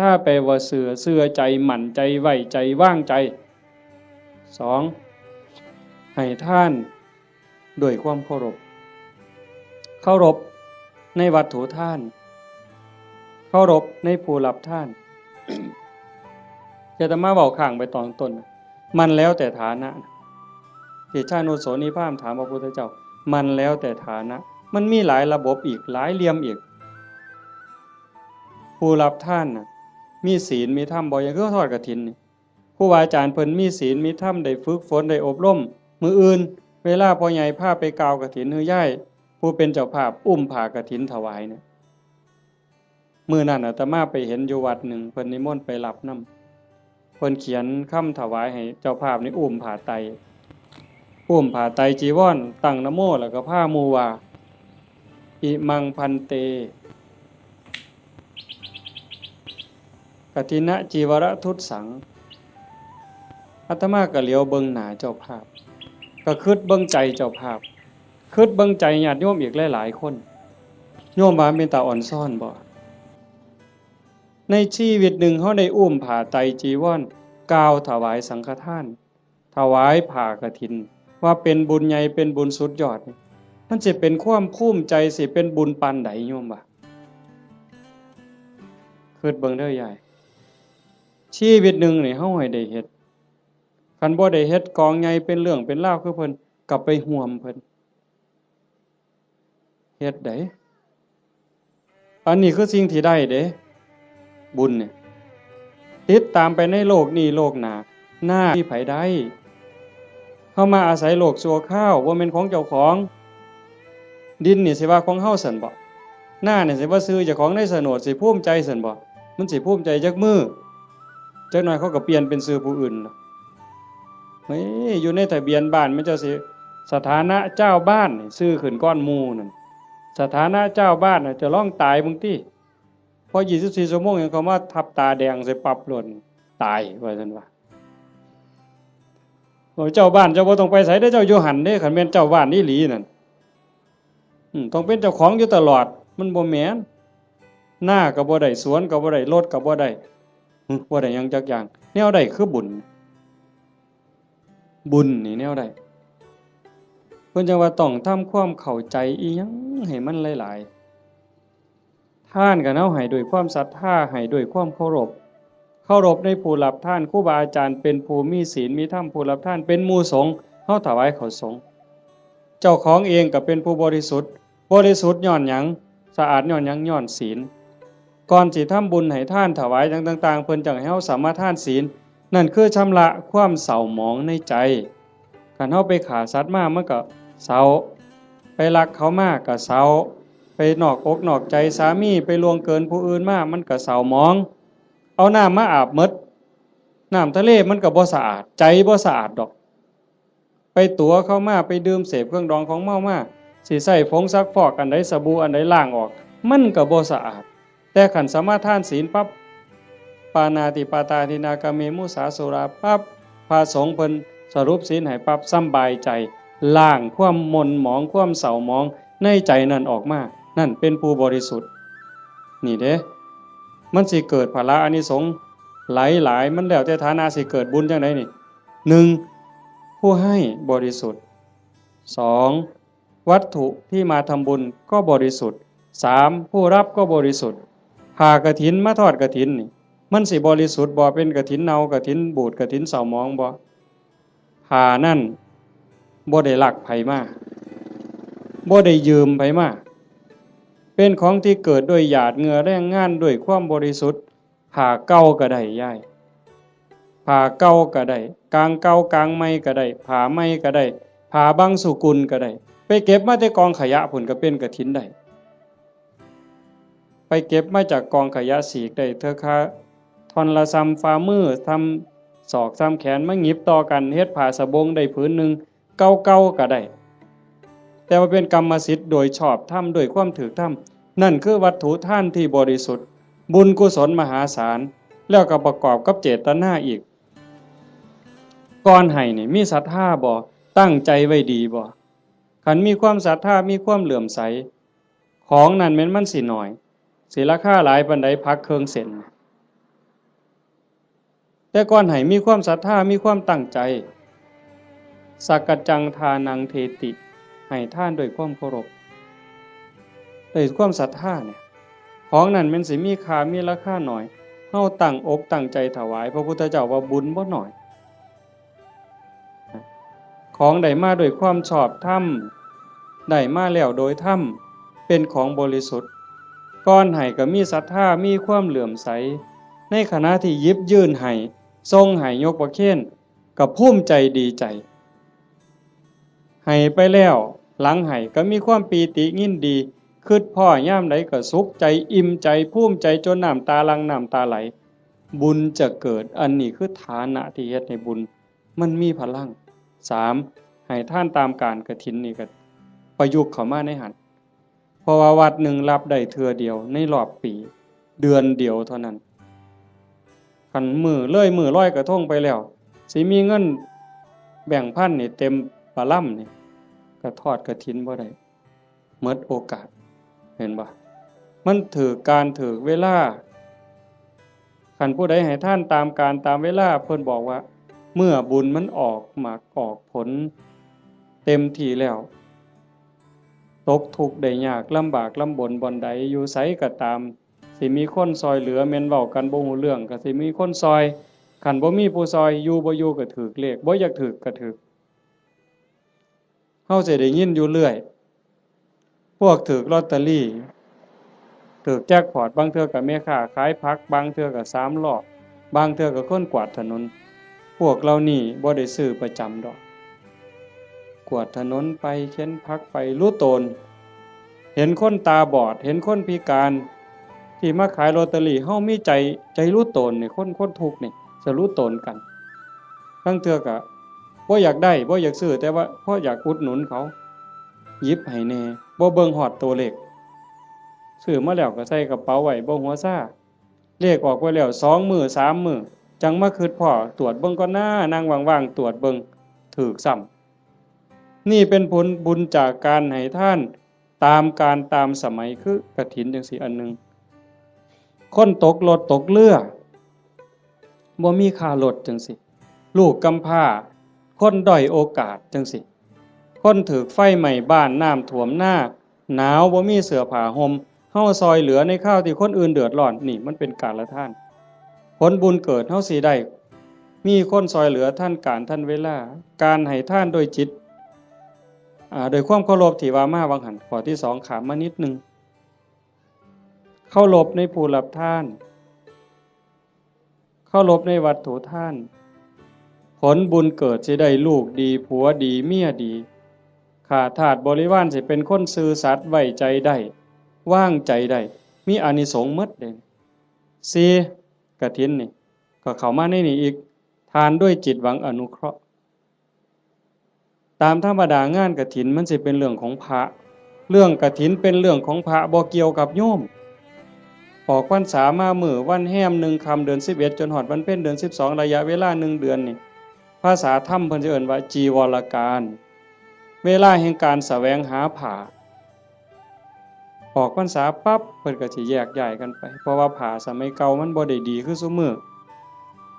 าแปลว่าเชื่อใจหมั่นใจไว้ใจว่างใจ2ให้ท่านด้วยความเคารพในวัตถุท่านเคารพในผู้รับท่าน จะมาเว้าข้างไปตอนต้นมันแล้วแต่ฐานะที่ชาโนโสนิพามถามพระพุทธเจ้ามันแล้วแต่ฐานะ มันมีหลายระบบอีกหลายเหลี่ยมอีกผู้รับทานน่ะมีศีลมีธรรมบ่อย่างคือทอดกฐินนี่ครูบาอาจารย์เพิ่นมีศีลมีธรรมได้ฝึกฝนได้อบรมมื้ออื่นเวลาพ่อใหญ่พาไปกล่าวกฐินฮือย่ายผู้เป็นเจ้าภาพอุ้มผ้ากฐินถวายเนี่ยมื้อนั้นอาตมาไปเห็นอยู่วัดหนึ่งเพิ่นนิมนต์ไปรับนำเพิ่นเขียนคำถวายให้เจ้าภาพนี่อุ้มผ้าไตรจีวรตั้งนะโมแล้วก็พาหมู่ว่าอิมังพันเตกฐินะจีวรทุตสังอาตมาก็เหลียวเบิ่งหน้าเจ้าภาพก็คิดเบิ่งใจเจ้าภาพคิดเบิ่งใจญาติโยมอีกหลายๆคนโยมว่าเป็นตาอ่อนซ่อนบ่ในชีวิตหนึ่งเฮาได้อุ้มผ้าไตรจีวรกล่าวถวายสังฆทานถวายผ้ากฐินว่าเป็นบุญใหญ่เป็นบุญสุดยอดมันสิเป็นความภูมิใจสิเป็นบุญปานใดโยมว่าคิดเบิ่งเด้อยายชีวิตหนึ่งนี่เฮาให้ได้เฮ็ดคันบ่ได้เฮ็ดกองใหญ่เป็นเรื่องเป็นราวคือเพิ่นกลับไปห่วมเพิ่นเฮ็ดได้อันนี้คือสิ่งที่ได้เด้บุญเนี่ยติดตามไปในโลกนี้โลกหน้าหน้าที่ไผได้เฮามาอาศัยโลกชั่วคราวบ่แม่นของเจ้าของดินนี่สิว่าของเฮาซั่นบ่หน้านี่สิว่าซื้อเจ้าของในโฉนดสิภูมิใจซั่นบ่มันสิภูมิใจจักมือจักหน่อยเขาก็เปลี่ยนเป็นชื่อผู้อื่นล่ะเฮ้ยอยู่ในทะเบียนบ้านมันจะสิสถานะเจ้าบ้านนี่ชื่อขึ้นก้อนหมู่นั่นสถานะเจ้าบ้านน่ะจะร้องตายบางทีพอ24ชั่วโมงยังเขามาทับตาแดงใส่ปรับหล่นตายว่าซั่นว่าเจ้าบ้านเจ้าบ่ต้องไปไสเด้อเจ้าอยู่หั่นเด้คันแม่นเจ้าบ้านอีหลีนั่นต้องเป็นเจ้าของอยู่ตลอดมันบ่แม่นหน้าก็บ่ได้สวนก็บ่ได้รถก็บ่ได้บ่ได้หยังจักอย่างแนวใดคือบุญนี่แนวใดเพิ่นจังว่าต้องทำความเข้าใจอีหยังให้มันหลายๆทานก็เอาให้ด้วยความศรัทธาให้ด้วยความเคารพในผู้รับทานครูบาอาจารย์เป็นผู้มีศีลมีธรรมผู้รับทานเป็นหมู่สงฆ์เฮาถวายเขาสงฆ์เจ้าของเองก็เป็นผู้บริสุทธิ์ย้อนหยังสะอาดย้อนหยังย้อนศีลก่อนสิทำบุญให้ทานถวายจังต่างๆเพิ่นจังให้เฮาสามารถทานศีลนั่นคือชำระความเศร้าหมองในใจคันเฮาไปฆ่าสัตว์มามันก็เศร้าไปลักเขามาก็เศร้าไปนอกอกนอกใจสามีไปล่วงเกินผู้อื่นมามันก็เศร้าหมองเอาน้ำมาอาบหมดน้ำทะเลมันก็บ่สะอาดใจบ่สะอาดดอกไปตัวเข้ามาไปดื่มเสพเครื่องดองของเมามาสิใส่ผงซักฟอกอันใดสบู่อันใดล้างออกมันก็บ่สะอาดแต่ขันสามารถทานศีลปั๊บปานาติปาตาทินากาเมมุสาสุราปั๊บพระสงฆ์เพิ่นสรุปศีลให้ปั๊บสำบายใจล้างความหม่นหมองความเศร้าหมองในใจนั่นออกมานั่นเป็นผู้บริสุทธิ์นี่เด้มันสิเกิดภละอานิสงส์หลายมันแล้วแต่ฐานะสิเกิดบุญจังได๋นี่1ผู้ให้บริสุทธิ์2วัตถุที่มาทำบุญก็บริสุทธิ์3ผู้รับก็บริสุทธิ์ผ้ากฐินมาทอดกฐินนี่มันสิบริสุทธิ์บ่เป็นกฐินเน่ากฐินบูดกฐินเศร้าหมองบ่ผ้านั่นบ่ได้ลักไผมาบ่ได้ยืมไผมาเป็นของที่เกิดด้วยหยาดเหงื่อแรงงานด้วยความบริสุทธิ์ผ้าเก่าก็ได้ยายผ้าเก่าก็ได้กางเก่ากางใหม่ก็ได้ผ้าใหม่ก็ได้ผ้าบางสุกุลก็ได้ไปเก็บมาแต่กองขยะพุ่นก็เป็นกฐินได้ไปเก็บมาจากกองขยะสีกได้เถอะค่ะท่อนละซ้ำฝ่ามือทำศอกซ้ำแขนมาหยิบต่อกันเฮ็ดผ้าสบงได้ผืนหนึ่งเก่าๆก็ได้แต่ว่าเป็นกรรมสิทธิ์โดยชอบธรรมโดยความถูกธรรมนั่นคือวัตถุทานที่บริสุทธิ์บุญกุศลมหาศาลแล้วก็ประกอบกับเจตนาอีกก่อนให้นี่มีศรัทธาบ่ตั้งใจไว้ดีบ่คันมีความศรัทธามีความเหลื่อมใสของนั้นแม้นมันสิน้อยสิราคาหลายปานใดพักเครื่องเส้นแต่ก่อนให้มีความศรัทธามีความตั้งใจสักกจังทานังเทติให้ท่านด้วยความเคารพด้วยความศรัทธาเนี่ยของนั้นมันสิมีค่ามีราคาหน่อยเฮาตั้งอกตั้งใจถวายพระพุทธเจ้าว่าบุญบ่น้อยของใดมาด้วยความชอบธรรม ได้มาแล้วโดยธรรมเป็นของบริสุทธิ์ก่อนให้ก็มีศรัทธามีความเหลื่อมใสในขณะที่ยิบยื่นให้ทรงให้ยกประเคนก็ภูมิใจดีใจให้ไปแล้วหลังให้ก็มีความปีติยินดีคิดพ่อย่ามใดก็สุขใจอิ่มใจภูมิใจจนน้ำตาหลั่งน้ำตาไหลบุญจะเกิดอันนี้คือฐานะที่เฮ็ดให้บุญมันมีพลัง3ให้ท่านตามการกฐินนี่ก็ประยุกต์เข้ามาในหันเพราะว่าวัดหนึ่งรับได้เทื่อเดียวในรอบปีเดือนเดียวเท่านั้นคันมือร้อยกระทงไปแล้วสิมีเงินแบ่งพันนี่เต็มปะล่ำนี่ก็ทอดกฐินบ่ได้หมดโอกาสเห็นบ่มันถือการถือเวลาคันผู้ใดให้ท่านตามการตามเวลาเพิ่นบอกว่าเมื่อบุญมันออกหมากออกผลเต็มที่แล้วตกทุกข์ได้ยากลำบากลำบนบ่อนใดอยู่ไสก็ตามสิมีคนซอยเหลือแม่นเว้ากันบ่ฮู้เรื่องก็สิมีคนซอยคันบ่มีผู้ซอยอยู่บ่อยู่ก็ถูกเลขบ่อยากถูกก็ถูกเฮาสิได้ยินอยู่เรื่อยพวกถูกลอตเตอรี่ถูกแจ็คพอตบางเทื่อก็แม่ค้าขายผักบางเทื่อก็3ล้อบางเทื่อก็คนกวาดถนนพวกเรานี่บ่ได้ซื้อประจำดอกกวาดถนนไปเข็นผักไปรู้ตนเห็นคนตาบอดเห็นคนพิการที่มาขายลอตเตอรี่เฮามีใจรู้ตนนี่คนทุกข์นี่จะรู้ตนกันบางเทื่อก็บ่อยากได้บ่อยากซื้อแต่ว่าเพราะอยากอุดหนุนเขาหยิบให้แน่บ่เบิ่งฮอดตัวเลขซื้อมาแล้วก็ใส่กระเป๋าไว้บ่หัวซ่าเลขออกไปแล้ว2มื้อ3มื้อจังมาคิดพ้อตรวจเบิ่งก่อนนะนั่งว่างๆตรวจเบิ่งถูกซ้ำนี่เป็นผลบุญจากการให้ท่านตามการตามสมัยคือกฐินจังซี่อันนึงคนตกรถตกเรือบ่มีค่ารถจังซี่ลูกกำพร้าคนด้อยโอกาสจังซี่คนถูกไฟไหม้บ้านน้ำท่วมหน้าหนาวบ่มีเสื้อผ้าห่มเฮาซอยเหลือในข้าวที่คนอื่นเดือดร้อนนี่มันเป็นการละท่านผลบุญเกิดเฮาสิได้มีคนซอยเหลือท่านการท่านเวลาการให้ท่านโดยจิตโดยความเคารพที่ว่ามาวังหันข้อที่2ขามมานิดนึงเคารพในผู้รับทานเคารพในวัตถุทานผลบุญเกิดสิได้ลูกดีผัวดีเมียดีข้าทาสบริวารสิเป็นคนซื่อสัตย์ไว้ใจได้วางใจได้มีอานิสงส์หมดเด้4กฐินนี่ก็เข้ามาในนี่อีกทานด้วยจิตหวังอนุเคราะห์ตามธรรมดางานกฐินมันสิเป็นเรื่องของพระเรื่องกฐินเป็นเรื่องของพระบ่เกี่ยวกับโยมออกพรรษามามื้อวันแฮม1ค่ำเดือน11จนฮอดวันเพ็ญเดือน12ระยะเวลา1เดือนนี่ภาษาธรรมเพิ่นสิเอิ้นว่าจีวรการเวลาแห่งการแสวงหาผ้าออกพรรษาปั๊บเพิ่นก็สิแยกย้ายกันไปเพราะว่าผ้าสมัยเก่ามันบ่ได้ดีคือซุมื้อ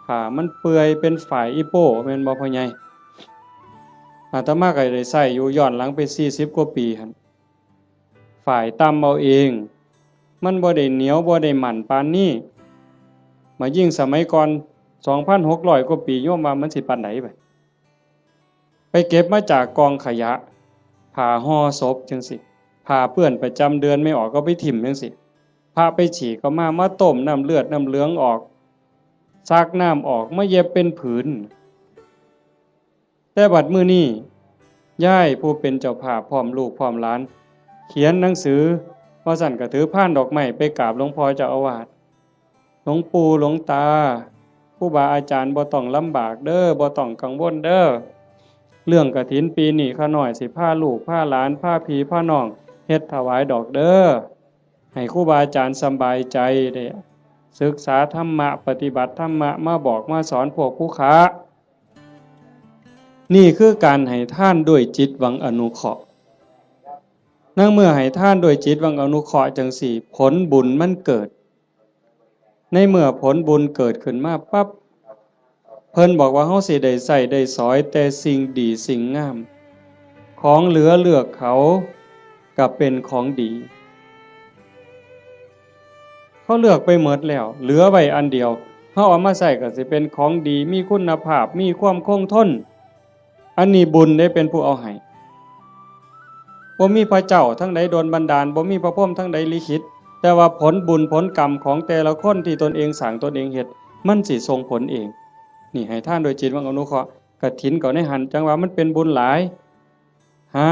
ผ้ามันเปื่อยเป็นฝ่ายอีโป้แม่นบ่พ่อใหญ่อาตมาก็ได้ใช้อยู่ย้อนหลังไป40กว่าปีหั่นฝ่ายตำเอาเองมันบ่ได้เหนียวบ่ได้หมั่นปานนี้มายิ่งสมัยก่อน 2,600 กว่าปีโยมว่ามันสิปานใดไปเก็บมาจากกองขยะผ้าห่อศพจังซี่ผ้าเปื้อนประจำเดือนไม่ออกก็ไปถิ่มจังซี่ผ้าไปฉีกก็มาต้มน้ำเลือดน้ำเหลืองออกซักน้ำออกมาเย็บเป็นผืนแต่บัดมื้อนี้ย่ายผู้เป็นเจ้าภาพพร้อมลูกพร้อมหลานเขียนหนังสือว่าสั่นก็ถือพานดอกไม้ไปกราบหลวงพ่อเจ้าอาวาสหลวงปู่หลวงตาครูบาอาจารย์บ่ต้องลำบากเด้อบ่ต้องกังวลเด้อเรื่องกฐินปีนี้ข้าน้อยสิพาลูกพาหลานพาพี่พาน้องเฮ็ดถวายดอกเด้อให้ครูบาอาจารย์สบายใจได้ศึกษาธรรมะปฏิบัติธรรมะมาบอกมาสอนพวกผู้ค้านี่คือการให้ท่านด้วยจิตหวังอนุเคราะห์นั่งเมื่อให้ท่านด้วยจิตหวังอนุเคราะห์จังสี่ผลบุญมันเกิดในเมื่อผลบุญเกิดขึ้นมาปั๊บเพิ่นบอกว่าเฮาสิได้ใช้ได้สอยแต่สิ่งดีสิ่งงามของเหลือเลือกเขาก็เป็นของดีเขาเลือกไปหมดแล้วเหลือไว้อันเดียวเฮาเอามาใช้ก็สิเป็นของดีมีคุณภาพมีความคงทนอันนี้บุญได้เป็นผู้เอาให้ บ่มีพระเจ้าทั้งใดโดนบันดาลบ่มีพระพรหมทั้งใดลิขิตแต่ว่าผลบุญผลกรรมของแต่ละคนที่ตนเองสร้างตนเองเฮ็ดมันสิส่งผลเองนี่ให้ท่านโดยจิตวังอนุเคราะห์กฐินก็ในหันจังว่ามันเป็นบุญหลายฮะ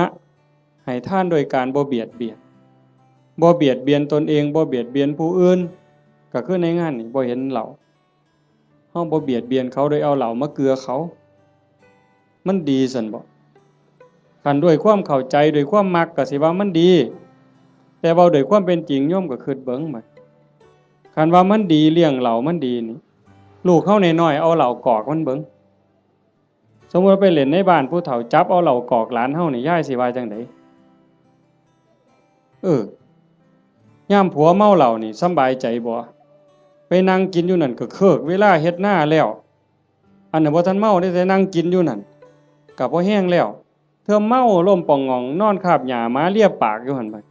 ให้ท่านโดยการบ่เบียดเบียนบ่เบียดเบียนตนเองบ่เบียดเบียนผู้อื่นก็คือในงานนี่บ่เห็นเหล่าเฮาบ่เบียดเบียนเขาโดยเอาเหล่ามาเกลือเขามันดีซั่นบ่คันด้วยความเข้าใจด้วยความมักก็สิว่ามันดีแต่เว้าด้วยความเป็นจริงโยมก็คิดเบิ่งบัดคันว่ามันดีเลี้ยงเหล่ามันดีนี่ลูกเฮาน้อยๆเอาเหล่ากอกมันเบิ่งสมมุติไปเล่นในบ้านผู้เฒ่าจับเอาเหล่ากอกหลานเฮานี่ยายสิว่าจังได๋ยามผัวเมาเหล้านี่สำบายใจบ่ไปนั่งกินอยู่นั่นก็เคิกเวลาเฮ็ดหน้าแล้วอันนั้นบ่ทันเมาได้แต่นั่งกินอยู่นั่นก็บ่แห้งแล้วเธอเมาล้มป่องงองนอนคาบหญ้ามาเลียปากอยู่หั่นบัด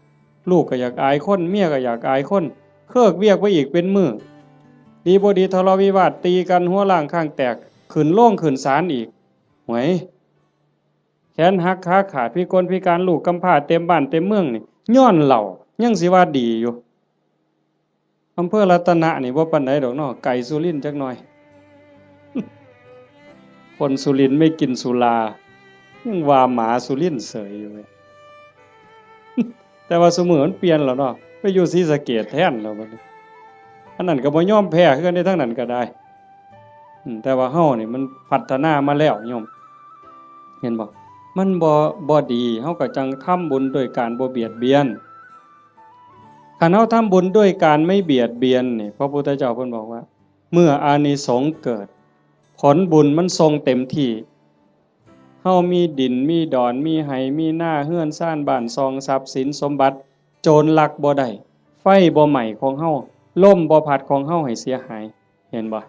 ลูกก็อยากอายคนเมียก็อยากอายคนเคิกเวียกไปอีกเป็นมื้อดีบ่ดีทะเลาะวิวาทตีกันหัวล้างข้างแตกขึ้นโรงขึ้นศาลอีกหวยแขนหักขาขาดพิกลพิการลูกกำพร้าเต็มบ้านเต็มเมืองนี่ย้อนเหล้ายังสิว่าดีอยู่อำเภอรัตนะนี่บ่ปานใดดอกเนาะไก่สุรินทร์จักหน่อยคนสุรินทร์ไม่กินสุรายังว่าหมาสุรินทร์เสยอยู่เว้ยแต่ว่าสมือมันเปลี่ยนแล้วเนาะไปอยู่ศรีสะเกษแทนแล้วบัดนี้อันนั้นก็บ่ยอมแพ้คือกันในทางนั้นก็ได้แต่ว่าเฮานี่มันพัฒนามาแล้วโยมเห็นบ่มันบ่ดีเฮาก็จังทำบุญโดยการบ่เบียดเบียนคันเฮาทำบุญด้วยการไม่เบียดเบียนนี่พระพุทธเจ้าเพิ่นบอกว่าเมื่ออานิสงส์เกิดผลบุญมันทรงเต็มที่เฮามีดินมีดอนมีไหมีหน้าเฮือนซ่านบ้านซองทรัพย์สินสมบัติโจรลักบ่ได้ไฟบ่ไหม้ของเฮาลมบ่พัดของเฮาให้เสียหายเห็นบ่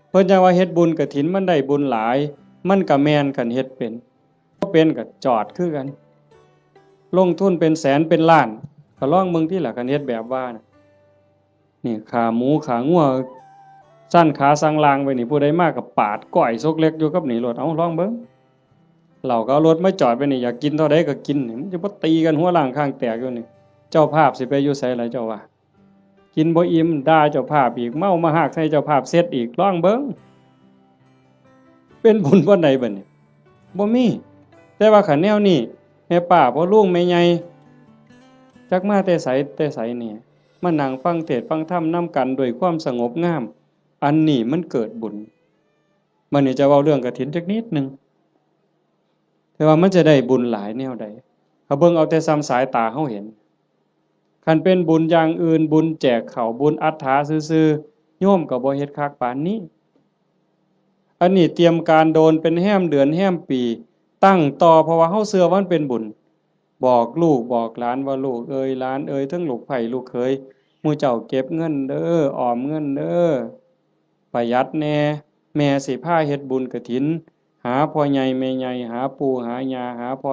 เพิ่นจังว่าเฮ็ดบุญกฐินมันได้บุญหลายมันก็แม่นกันเฮ็ดเป็นบ่เป็นก็จอดคือกันลงทุนเป็นแสนเป็นล้านก็ลองเบิ่งที่ล่ะกันเฮ็ดแบบว่านะนี่ขาหมูขางัวสั้นขาสังลางไปนี่ผู้ใดมาก็ปาดก้อยซกเล็กอยู่กับนี่รถเอาลองเบิ่งเราก็เอารถมาจอดไปนี่อยากกินเท่าใดก็กินนี่มันจะบ่ตีกันหัวล้างข้างแตกอยู่นี่เจ้าภาพสิไปอยู่ไสล่ะเจ้าว่ากินบ่อิ่มด่าเจ้าภาพอีกเมามาหากใส่เจ้าภาพเสร็จอีกลองเบิ่งเป็นบุญบ่ใดบัดนี้บ่มีแต่ว่าคันแนวนี้แม่ป้าพ่อลุงแม่ใหญ่จักมาแต่ไสนี่มานั่งฟังเทศน์ฟังธรรมนํกันด้วยความสงบงามอันนี้มันเกิดบุญมันนี่จะเว้าเรื่องกฐินจักนิดนึงแต่ว่ามันจะได้บุญหลายแนวใดเขาเบิ่งเอาแต่ซ้ำสายตาเฮาเห็นคันเป็นบุญอย่างอื่นบุญแจกข้าวบุญอัฏฐาซื่อๆโยมก็บ่เฮ็ดคักปานนี้อันนี้เตรียมการโดนเป็นแห้มเดือนแห้มปีตั้งต่อเพราะว่าเฮาเชื่อว่ามันเป็นบุญบอกลูกบอกหลานว่าลูกเอ้ยหลานเอ้ยทั้งลูกไผลูกเขยหมู่เจ้าเก็บเงินเด้อออมเงินเด้อประหยัดแน่แม่สิพาเฮ็ดบุญกฐินหาพ่อใหญ่แม่ใหญ่หาปู่หาย่าหาพ่อ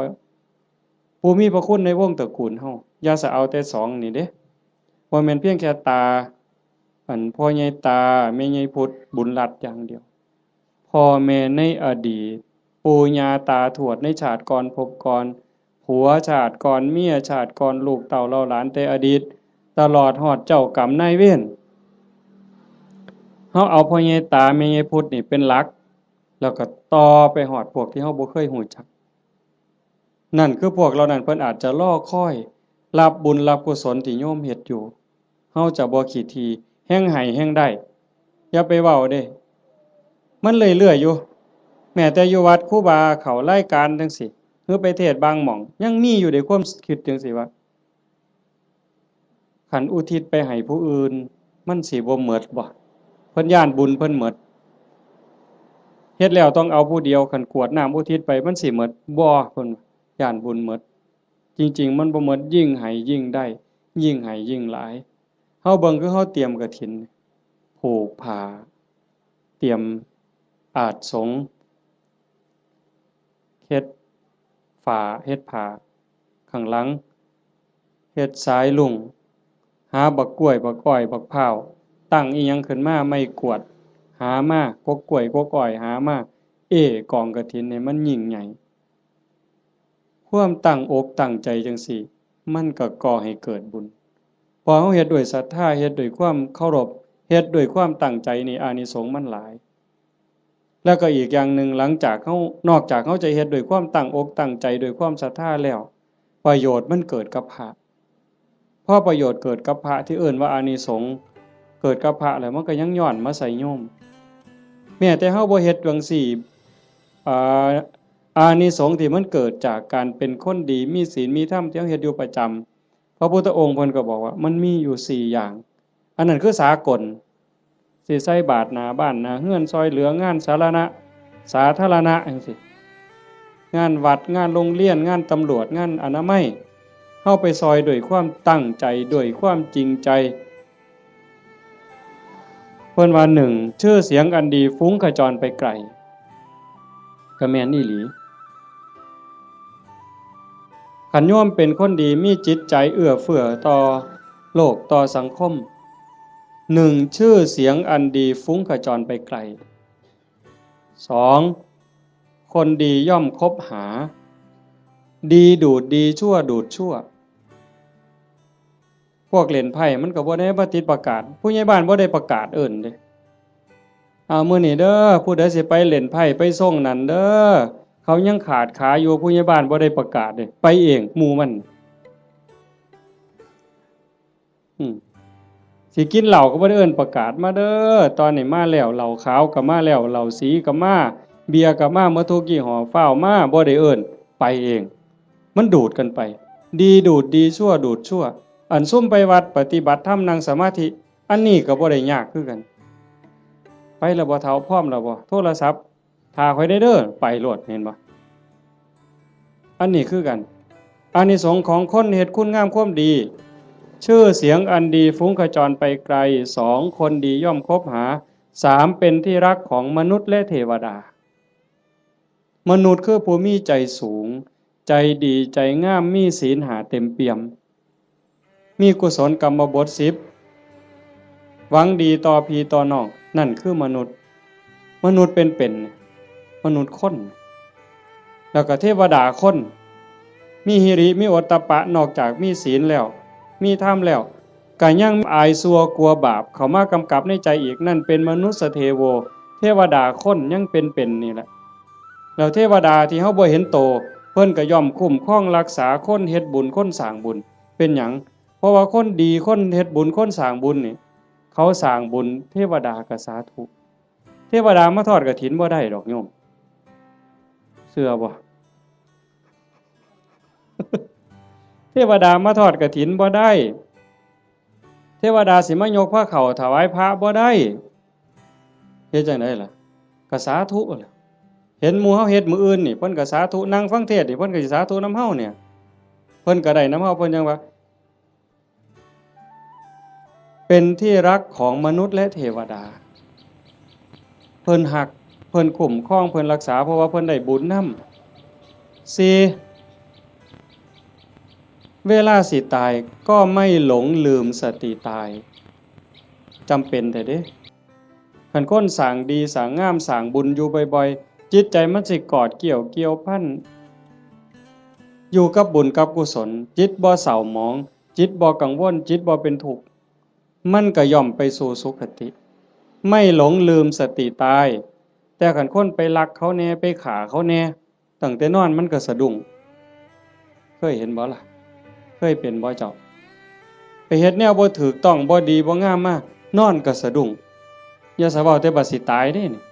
ผู้มีพระคุณในวงตระกูลเฮาอย่าสะเอาแต่สองนี่เด้บ่แม่นเพียงแค่ตาอันพ่อใหญ่ตาแม่ใหญ่พุทธบุญรัตน์อย่างเดียวพ่อแม่ในอดีตปู่ย่าตาทวดในชาติก่อนภพก่อนผัวชาติก่อนเมียชาติก่อนลูกเต้าเหล่าหลานแต่อดีตตลอดฮอดเจ้ากรรมนายเวรเฮาเอาพ่อใหญ่ตาแม่ใหญ่พุทธนี่เป็นหลักแล้วก็ต่อไปฮอดพวกที่เฮาบ่เคยฮู้จักนั่นคือพวกเหล่านั้นเพิ่นอาจจะรอคอยรับบุญรับกุศลที่โยมเฮ็ดอยู่เฮาจะบ่ขี้ทีแฮ่งให้แฮ่งได้อย่าไปเว้าเด้มันเรื่อยๆอยู่แม้แต่อยู่วัดครูบาเขารายการจังซี่หรือไปเทศน์บางหม่องยังมีอยู่ในความคิดจังซี่ว่าคันอุทิศไปให้ผู้อื่นมันสิบ่หมดบ่เพิ่นย้านบุญเพิ่นหมดเฮ็ดแล้วต้องเอาผู้เดียวคันกรวดน้ำอุทิศไปมันสิหมดบ่เพิ่นย้านบุญหมดจริงๆมันบ่หมดยิ่งให้ยิ่งได้ยิ่งให้ยิ่งหลายเฮาเบิ่งคือเฮาเตรียมกฐินผูกผ้าเตรียมอาสงฆ์เฮ็ดฝาเฮ็ดผ้าข้างหลังเฮ็ดสายลุงหาบักกล้วยบักอ้อยบักพร้าวตั้งอีหยังขึ้นมาไม่กวดหามากกกล้วยกกอ้อยหามากกองกฐินนี่มันยิ่งใหญ่คุ ความตั้งอกตั้งใจจังซี่มันก็ก่อให้เกิดบุญพอเฮาเฮ็ดด้วยศรัทธาเฮ็ดด้วยความเคารพเฮ็ดด้วยความตั้งใจนี่อานิสงส์มันหลายแล้วก็อีกอย่างหนึ่งหลังจากเฮานอกจากเฮาจะเฮ็ดด้วยความตั้งอกตั้งใจด้วยความศรัทธาแล้วประโยชน์มันเกิดกับพระพอประโยชน์เกิดกับพระที่เอิ้นว่าอานิสงส์เกิดกับพระแล้วมันก็ยังย้อนมาใส่โยมแม้แต่เฮาบ่เฮ็ดจังซี่อานิสงส์ที่มันเกิดจากการเป็นคนดีมีศีลมีธรรมที่เฮาเฮ็ดอยู่ประจำพระพุทธองค์เพิ่นก็บอกว่ามันมีอยู่4อย่างอันนั้นคือสากลสิใส่บาตรหน้าบ้านหน้าเฮือนซอยเหลืองานสาธารณะจังซี่งานวัดงานโรงเรียนงานตำรวจงานอนามัยเฮาไปซอยด้วยความตั้งใจด้วยความจริงใจเพิ่นว่า1ชื่อเสียงอันดีฟุ้งกระจรไปไกลก็แม่นอีหลีขันโยมเป็นคนดีมีจิตใจเอื้อเฟื้อต่อโลกต่อสังคม1ชื่อเสียงอันดีฟุ้งกระจรไปไกล2คนดีย่อมคบหาดีดูดดีชั่วดูดชั่วพวกเล่นไพ่มันก็บ่ได้บ่ติดประกาศผู้ใหญ่บ้านบ่ได้ประกาศเอิ้นเด้มื้อนี้เด้อผู้ใดสิไปเล่นไพ่ไปส่งนั่นเด้อเขายังขาดขาอยู่ผู้ใหญ่บ้านบ่ได้ประกาศเด้ไปเองหมู่มันสิกินเหล้าก็บ่ได้เอิ้นประกาศมาเด้อตอนนี้มาแล้วเหล้าขาวก็มาแล้วเหล้าสีก็มาเบียร์ก็มาหมดทุกยี่ห้อฟ้าวมาบ่ได้เอิ้นไปเองมันดูดกันไปดีดูดดีชั่วดูดชั่วอันซุ่มไปวัดปฏิบัติธรรมนั่งสมาธิอันนี้ก็บ่ได้ยากคือกันไปแล้วบ่เฒ่าพร้อมแล้วบ่โทรศัพท์ถ้าค่อยได้เด้อไปโลดเห็นบ่อันนี้คือกันอานิสงส์ของคนเฮ็ดคุณงามความดีชื่อเสียงอันดีฟุ้งกระจรไปไกล2คนดีย่อมคบหา3เป็นที่รักของมนุษย์และเทวดามนุษย์คือผู้มีใจสูงใจดีใจงามมีศีลหาเต็มเปี่ยมมีกุศลกรรมบท10หวังดีต่อพี่ต่อน้องนั่นคือมนุษย์เป็นมนุษย์คนแล้วก็เทวดาคนมีหิริมีโอตตัปปะนอกจากมีศีลแล้วมีธรรมแล้วก็ยังอายซัวกลัวบาปเข้ามากำกับในใจอีกนั่นเป็นมนุษย์เทโวเทวดาคนยังเป็นนี่แหละแล้วเทวดาที่เฮาบ่เห็นโตเพิ่นก็ย่อมคุ้มครองรักษาคนเฮ็ดบุญคนสร้างบุญเป็นหยังเพราะว่าคนดีคนเฮ็ดบุญคนสร้างบุญนี่เขาสร้างบุญเทวดาก็สาธุเทวดามาทอดกฐินบ่ได้ดอกโยมเชื่อบ่ เทวดามาทอดกฐินบ่ได้เทวดาสิมายกผ้าเข่าถวายพระบ่ได้เฮ็ดจังได๋ล่ะก็สาธุล่ะเห็นหมู่เฮาเฮ็ดมื้ออื่นนี่เพิ่นก็สาธุนั่งฟังเทศน์นี่เพิ่นก็สิสาธุนำเฮาเนี่ยเพิ่นก็ได้นำเฮาเพิ่นจังว่าเป็นที่รักของมนุษย์และเทวดาเพิ่นฮักเพิ่นคุ้มครองเพิ่นรักษาเพราะว่าเพิ่นได้บุญนำ4เวลาสิตายก็ไม่หลงลืมสติตายจำเป็นแต่เด้คันคนสร้างดีสร้างงามสร้างบุญอยู่บ่อยๆจิตใจมันสิกอดเกี่ยวพันอยู่กับบุญกับกุศลจิตบ่เศร้าหมองจิตบ่กังวลจิตบ่เป็นทุกข์มันก็ย่อมไปสู่สุคติไม่หลงลืมสติตายแต่คันคนไปลักเขาแน่ไปฆ่าเขาแน่ตั้งแต่นอนมันก็สะดุ้งเคยเห็นบ่ล่ะเคยเป็นบ่เจ้าไปเฮ็ดแนวบ่ถูกต้องบ่ดีบ่งามมานอนก็สะดุ้งอย่าสะเว้าแต่บัดสิตายเด้นี่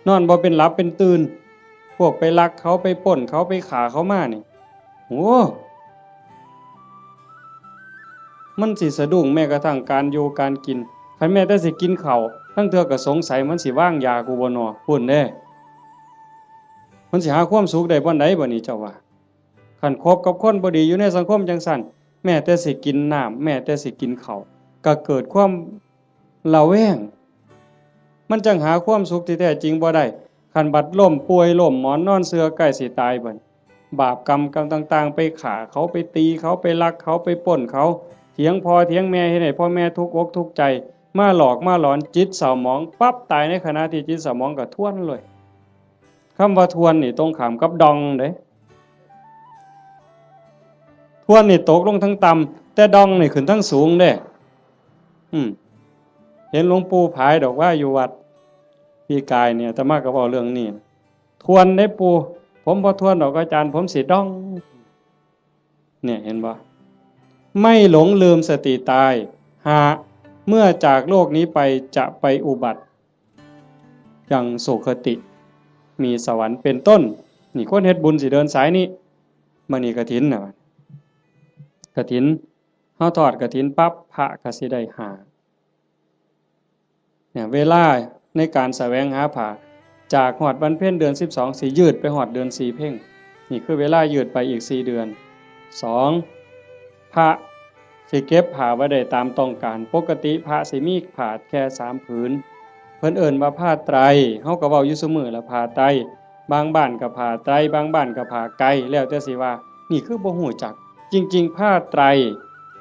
นอนบ่เป็นหลับเป็นตื่นพวกไปลักเขาไปปล้นเขาไปฆ่าเขามานี่โอ้มันสิสะดุ้งแม้กระทั่งการอยู่การกินคันแม้แต่สิกินข้าวทั้งเทื่อก็สงสัยมันสิวางยากูบ่น้อพุ่นเด้มันสิหาความสุขได้บ่ไดบ่นี่เจ้าว่าคันคบกับคนบ่ดีอยู่ในสังคมจังซั่นแม้แต่สิกินน้ำแม้แต่สิกินข้าวก็เกิดความระแวงมันจังหาความสุขที่แท้จริงบ่ได้คันบัดล้มป่วยล้มหมอนนอนเสือใกล้สิตายบัดบาปกรรมต่างๆไปฆ่าเขาไปตีเขาไปลักเขาไปปล้นเขาเถียงพ่อเถียงแม่เฮ็ดให้พ่อแม่ทุกข์อกทุกข์ใจมาหลอกมาหลอนจิตเศร้าหมองปั๊บตายในขณะที่จิตเศร้าหมองก็ทวนเลยคำว่าทวนนี่ตรงข้ามกับดองเด้ ทวนนี่ตกลงทั้งต่ำแต่ดองนี่ขึ้นทั้งสูงเด้เห็นหลวงปู่ผายดอกว่าอยู่วัดปีกายเนี่ยอาตมาก็บอกเรื่องนี้ทวนได้ปู่ผมพอทวนดอกอาจารย์ผมสิดองเนี่ยเห็นบ่ไม่หลงลืมสติตายหาเมื่อจากโลกนี้ไปจะไปอุบัติยังสุคติมีสวรรค์เป็นต้นนี่คนเฮ็ดบุญสิเดินสายนี้มื้อนี้กฐินน่ะกฐินเฮาทอดกฐินปั๊บพระก็สิได้หาเนี่ยเวลาในการแสวงหาผ้าจากฮอดวันเพ็ญเดือน12สิยืดไปฮอดเดือน4เพ่งนี่คือเวลายืดไปอีก4เดือน2พระสิเก็บผ้าไว้ได้ตามต้องการปกติพระสิมีผ้าแค่3ผืนเพิ่นเอิ้นว่าผ้าไตรเฮาก็เว้าอยู่ซุมื้อละผ้าไตรบางบ้านก็ผ้าไตรบางบ้านก็ผ้าไกแล้วแต่สิว่านี่คือบ่ฮู้จักจริงๆผ้าไตร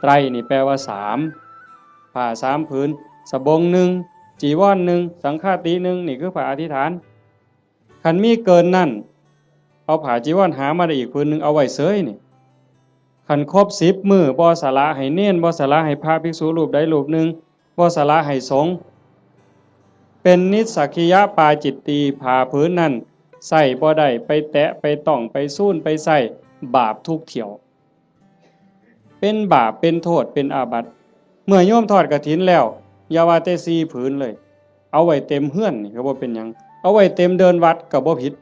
ไตรนี่แปลว่า3ผ้า3ผืนสบง1จีวร1สังฆาติ1นี่คือผ้าอธิษฐานคันมีเกินนั่นเอาผ้าจีวรหามาได้อีกผืนนึงเอาไว้เสยนี่คันครบ10มื้อบ่สละให้เน้นบ่สละให้พระภิกษุรูปใดรูปหนึ่งบ่สละให้สงฆ์เป็นนิสสักขิยปาจิตตีผ้าผืนนั้นใส่บ่ได้ไปแตะไปต้องไปสูนไปใส่บาปทุกเที่ยวเป็นบาปเป็นโทษเป็นอาบัติเมื่อโยมทอดกฐินแล้วอย่าว่าแต่4ผืนเลยเอาไว้เต็มเฮือนนี่ก็บ่เป็นหยังเอาไว้เต็มเดินวัดก็บ่ผิด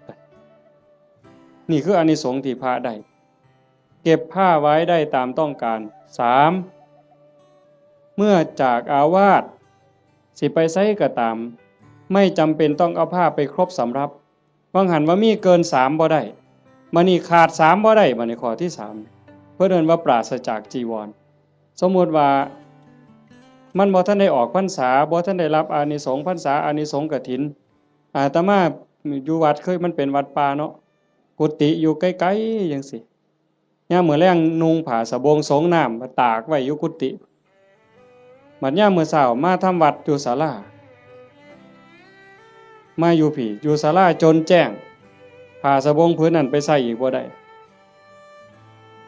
นี่คืออานิสงส์ที่พระได้เก็บผ้าไว้ได้ตามต้องการ3เมื่อจากอาวาสสิไปไสก็ตามไม่จำเป็นต้องเอาผ้าไปครบสำรับบางหันว่ามีเกิน3บ่ได้มื้อนี้ขาด3บ่ได้บัดนี้ข้อที่3เพิ่นเอิ้นว่าปราศจากจีวรสมมุติว่ามันบ่ทันได้ออกพรรษาบ่ทันได้รับอานิสงส์พรรษาอานิสงส์กฐินอาตมาอยู่วัดเคยมันเป็นวัดป่าเนาะกุฏิอยู่ไกลๆจังซี่ยามมื้อแลงนุ่งผ้าสบงสงน้ำมาตากไว้อยู่กุฏิบัดยามมื้อเช้ามาทำวัดอยู่ศาลามาอยู่พี่อยู่ศาลาจนแจ้งผ้าสบงผืนนั้นไปใส่อีกบ่ได้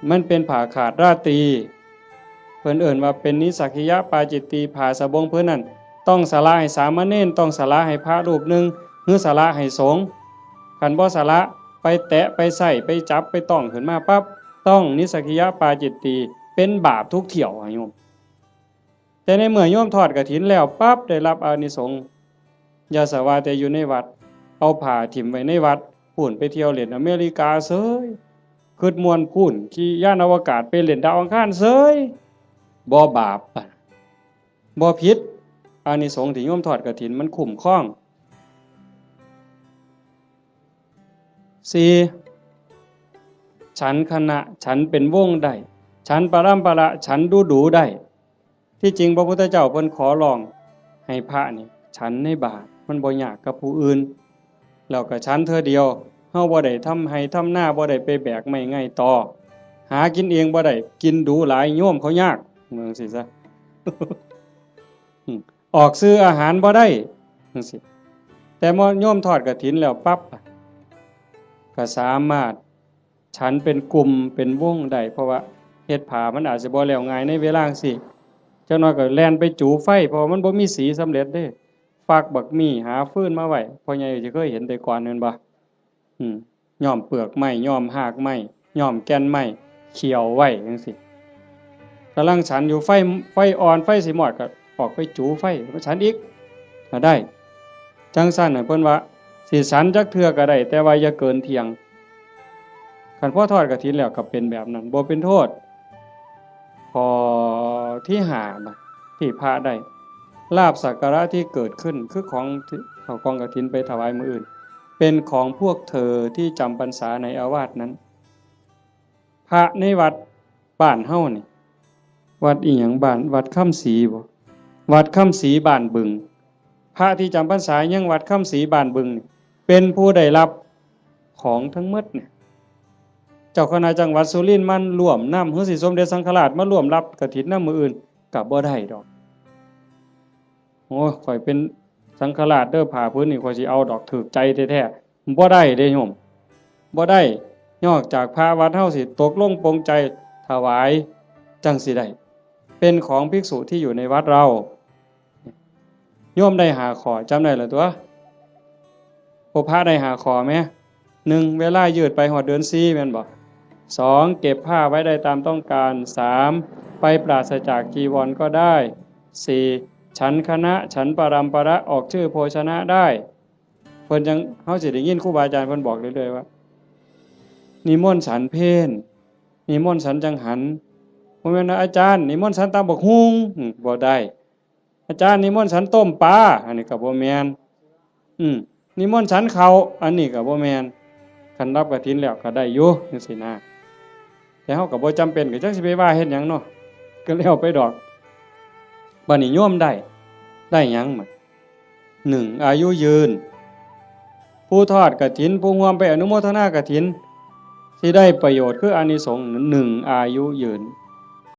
มันเป็นผ้าขาดราตรีเพิ่นเอิ้นว่าเป็นนิสสักขิยปาจิตตีผ้าสบงผืนนั้นต้องสละให้สามเณรต้องสละให้พระรูปหนึ่งหรือสละให้สงฆ์คันบ่สละไปแตะไปใส่ไปจับไปต้องขึ้นมาปั๊บต้องนิสสักขิยปาจิตตีเป็นบาปทุกเที่ยวโยมแต่ในเมื่อโยมทอดกฐินแล้วปั๊บได้รับอานิสงส์อย่าสว่าแต่อยู่ในวัดเอาผ้าถิ่มไว้ในวัดพูนไปเที่ยวเล่นอเมริกาเสยคิดม่วนพูนขี่ยานอวกาศไปเล่นดาวอังคารเสยบ่บาปบ่ผิดอานิสงส์ที่โยมทอดกฐินมันคุ้มครอง4ฉันคณะฉันเป็นวงได้ฉันปรัมประฉันดูได้ที่จริงพระพุทธเจ้าเพิ่นขอร้องให้พระนี่ฉันในบาตรมันบ่ยากกับผู้อื่นแล้วก็ฉันเทื่อเดียวเฮาบ่ได้ทำให้ทำหน้าบ่ได้ไปแบกไม้ง่ายต่อหากินเองบ่ได้กินดูหลายโยมเขายากเมืองสิซะ ออกซื้ออาหารบ่ได้จังซี่แต่เมื่อโยมทอดกฐินแล้วปั๊บก็สามารถฉันเป็นกลุ่มเป็นวงได้เพราะว่าเฮ็ดผ้ามันอาจจะบ่แล้วง่ายในเวลาจังซี่จังน้อยก็แล่นไปจูไฟเพราะมันบ่มีสีสำเร็จเด้ฟักบักมี่หาฟืนมาไว้พ่อใหญ่สิเคยเห็นแต่ก่อนนั่นบ่ย้อมเปลือกไม้ย้อมหากไม้ย้อมแก่นไม้เขี่ยวไว้จังซี่กำลังฉันอยู่ไฟอ่อนไฟสิมอดก็ออกไปจูไฟมาฉันอีกก็ได้จังซั่นน่ะเพิ่นว่าสิฉันจักเทื่อก็ได้แต่ว่าอย่าเกินเที่ยงคันพอทอดกฐินแล้วก็เป็นแบบนั้นบ่เป็นโทษพอที่5น่ะที่พระได้ลาภสักการะที่เกิดขึ้นคือของเอากองกฐินไปถวายมื้ออื่นเป็นของพวกเธอที่จำพรรษาในอาวาสนั้นพระในวัดบ้านเฮานี่วัดอีหยังบ้านวัดค่ำศรีบ่วัดค่ำศรีบ้านบึงพระที่จำพรรษายังวัดค่ำศรีบ้านบึงนี่เป็นผู้ได้รับของทั้งหมดเนี่ยเจ้าคณะจังหวัดสุรินทร์มันร่วมนำหรือสิสมเด็จสังฆราชมาร่วมรับกฐินนำมื้ออื่นก็บ่ได้ดอกโอ้ข่อยเป็นสังฆราชเด้อผ้าพื้นนี่ข่อยสิเอาดอกถูกใจแท้ๆบ่ได้เด้โยมบ่ได้นอกจากพระวัดเฮาสิตกลงปรงใจ ถวายจังสิได้เป็นของภิกษุที่อยู่ในวัดเราโยมได้หาขอจำได้หรือตัวพระได้หาขอไหม1เวลายืดไปหอดเดือน4แม่นบ่2เก็บผ้าไว้ได้ตามต้องการ3ไปปราศจากจีวรก็ได้4ฉันคณะฉันปรัมประออกชื่อโภชนะได้เพิ่นจังเฮาสิได้ยินครูบาอาจารย์เพิ่นบอกเรื่อยๆว่านิมนต์ฉันเพลนิมนต์ฉันจังหันบ่แม่นอาจารย์นิมนต์ฉันตำบักหุ่งบ่ได้อาจารย์นิมนต์ฉันต้มปลาอันนี้ก็บ่แม่นนิมนต์ฉันข้าวอันนี้ก็บ่แม่นคันรับกฐินแล้วก็ได้อยู่จังซี่นะแต่เฮาก็บ่จำเป็นก็จักสิไปว่าเฮ็ดหยังเนาะก็แล้วไปดอกบัดนี้โยมได้หยังมา1อายุยืนผู้ทอดกฐินผู้ร่วมไปอนุโมทนากฐินสิได้ประโยชน์คืออานิสงส์1อายุยืน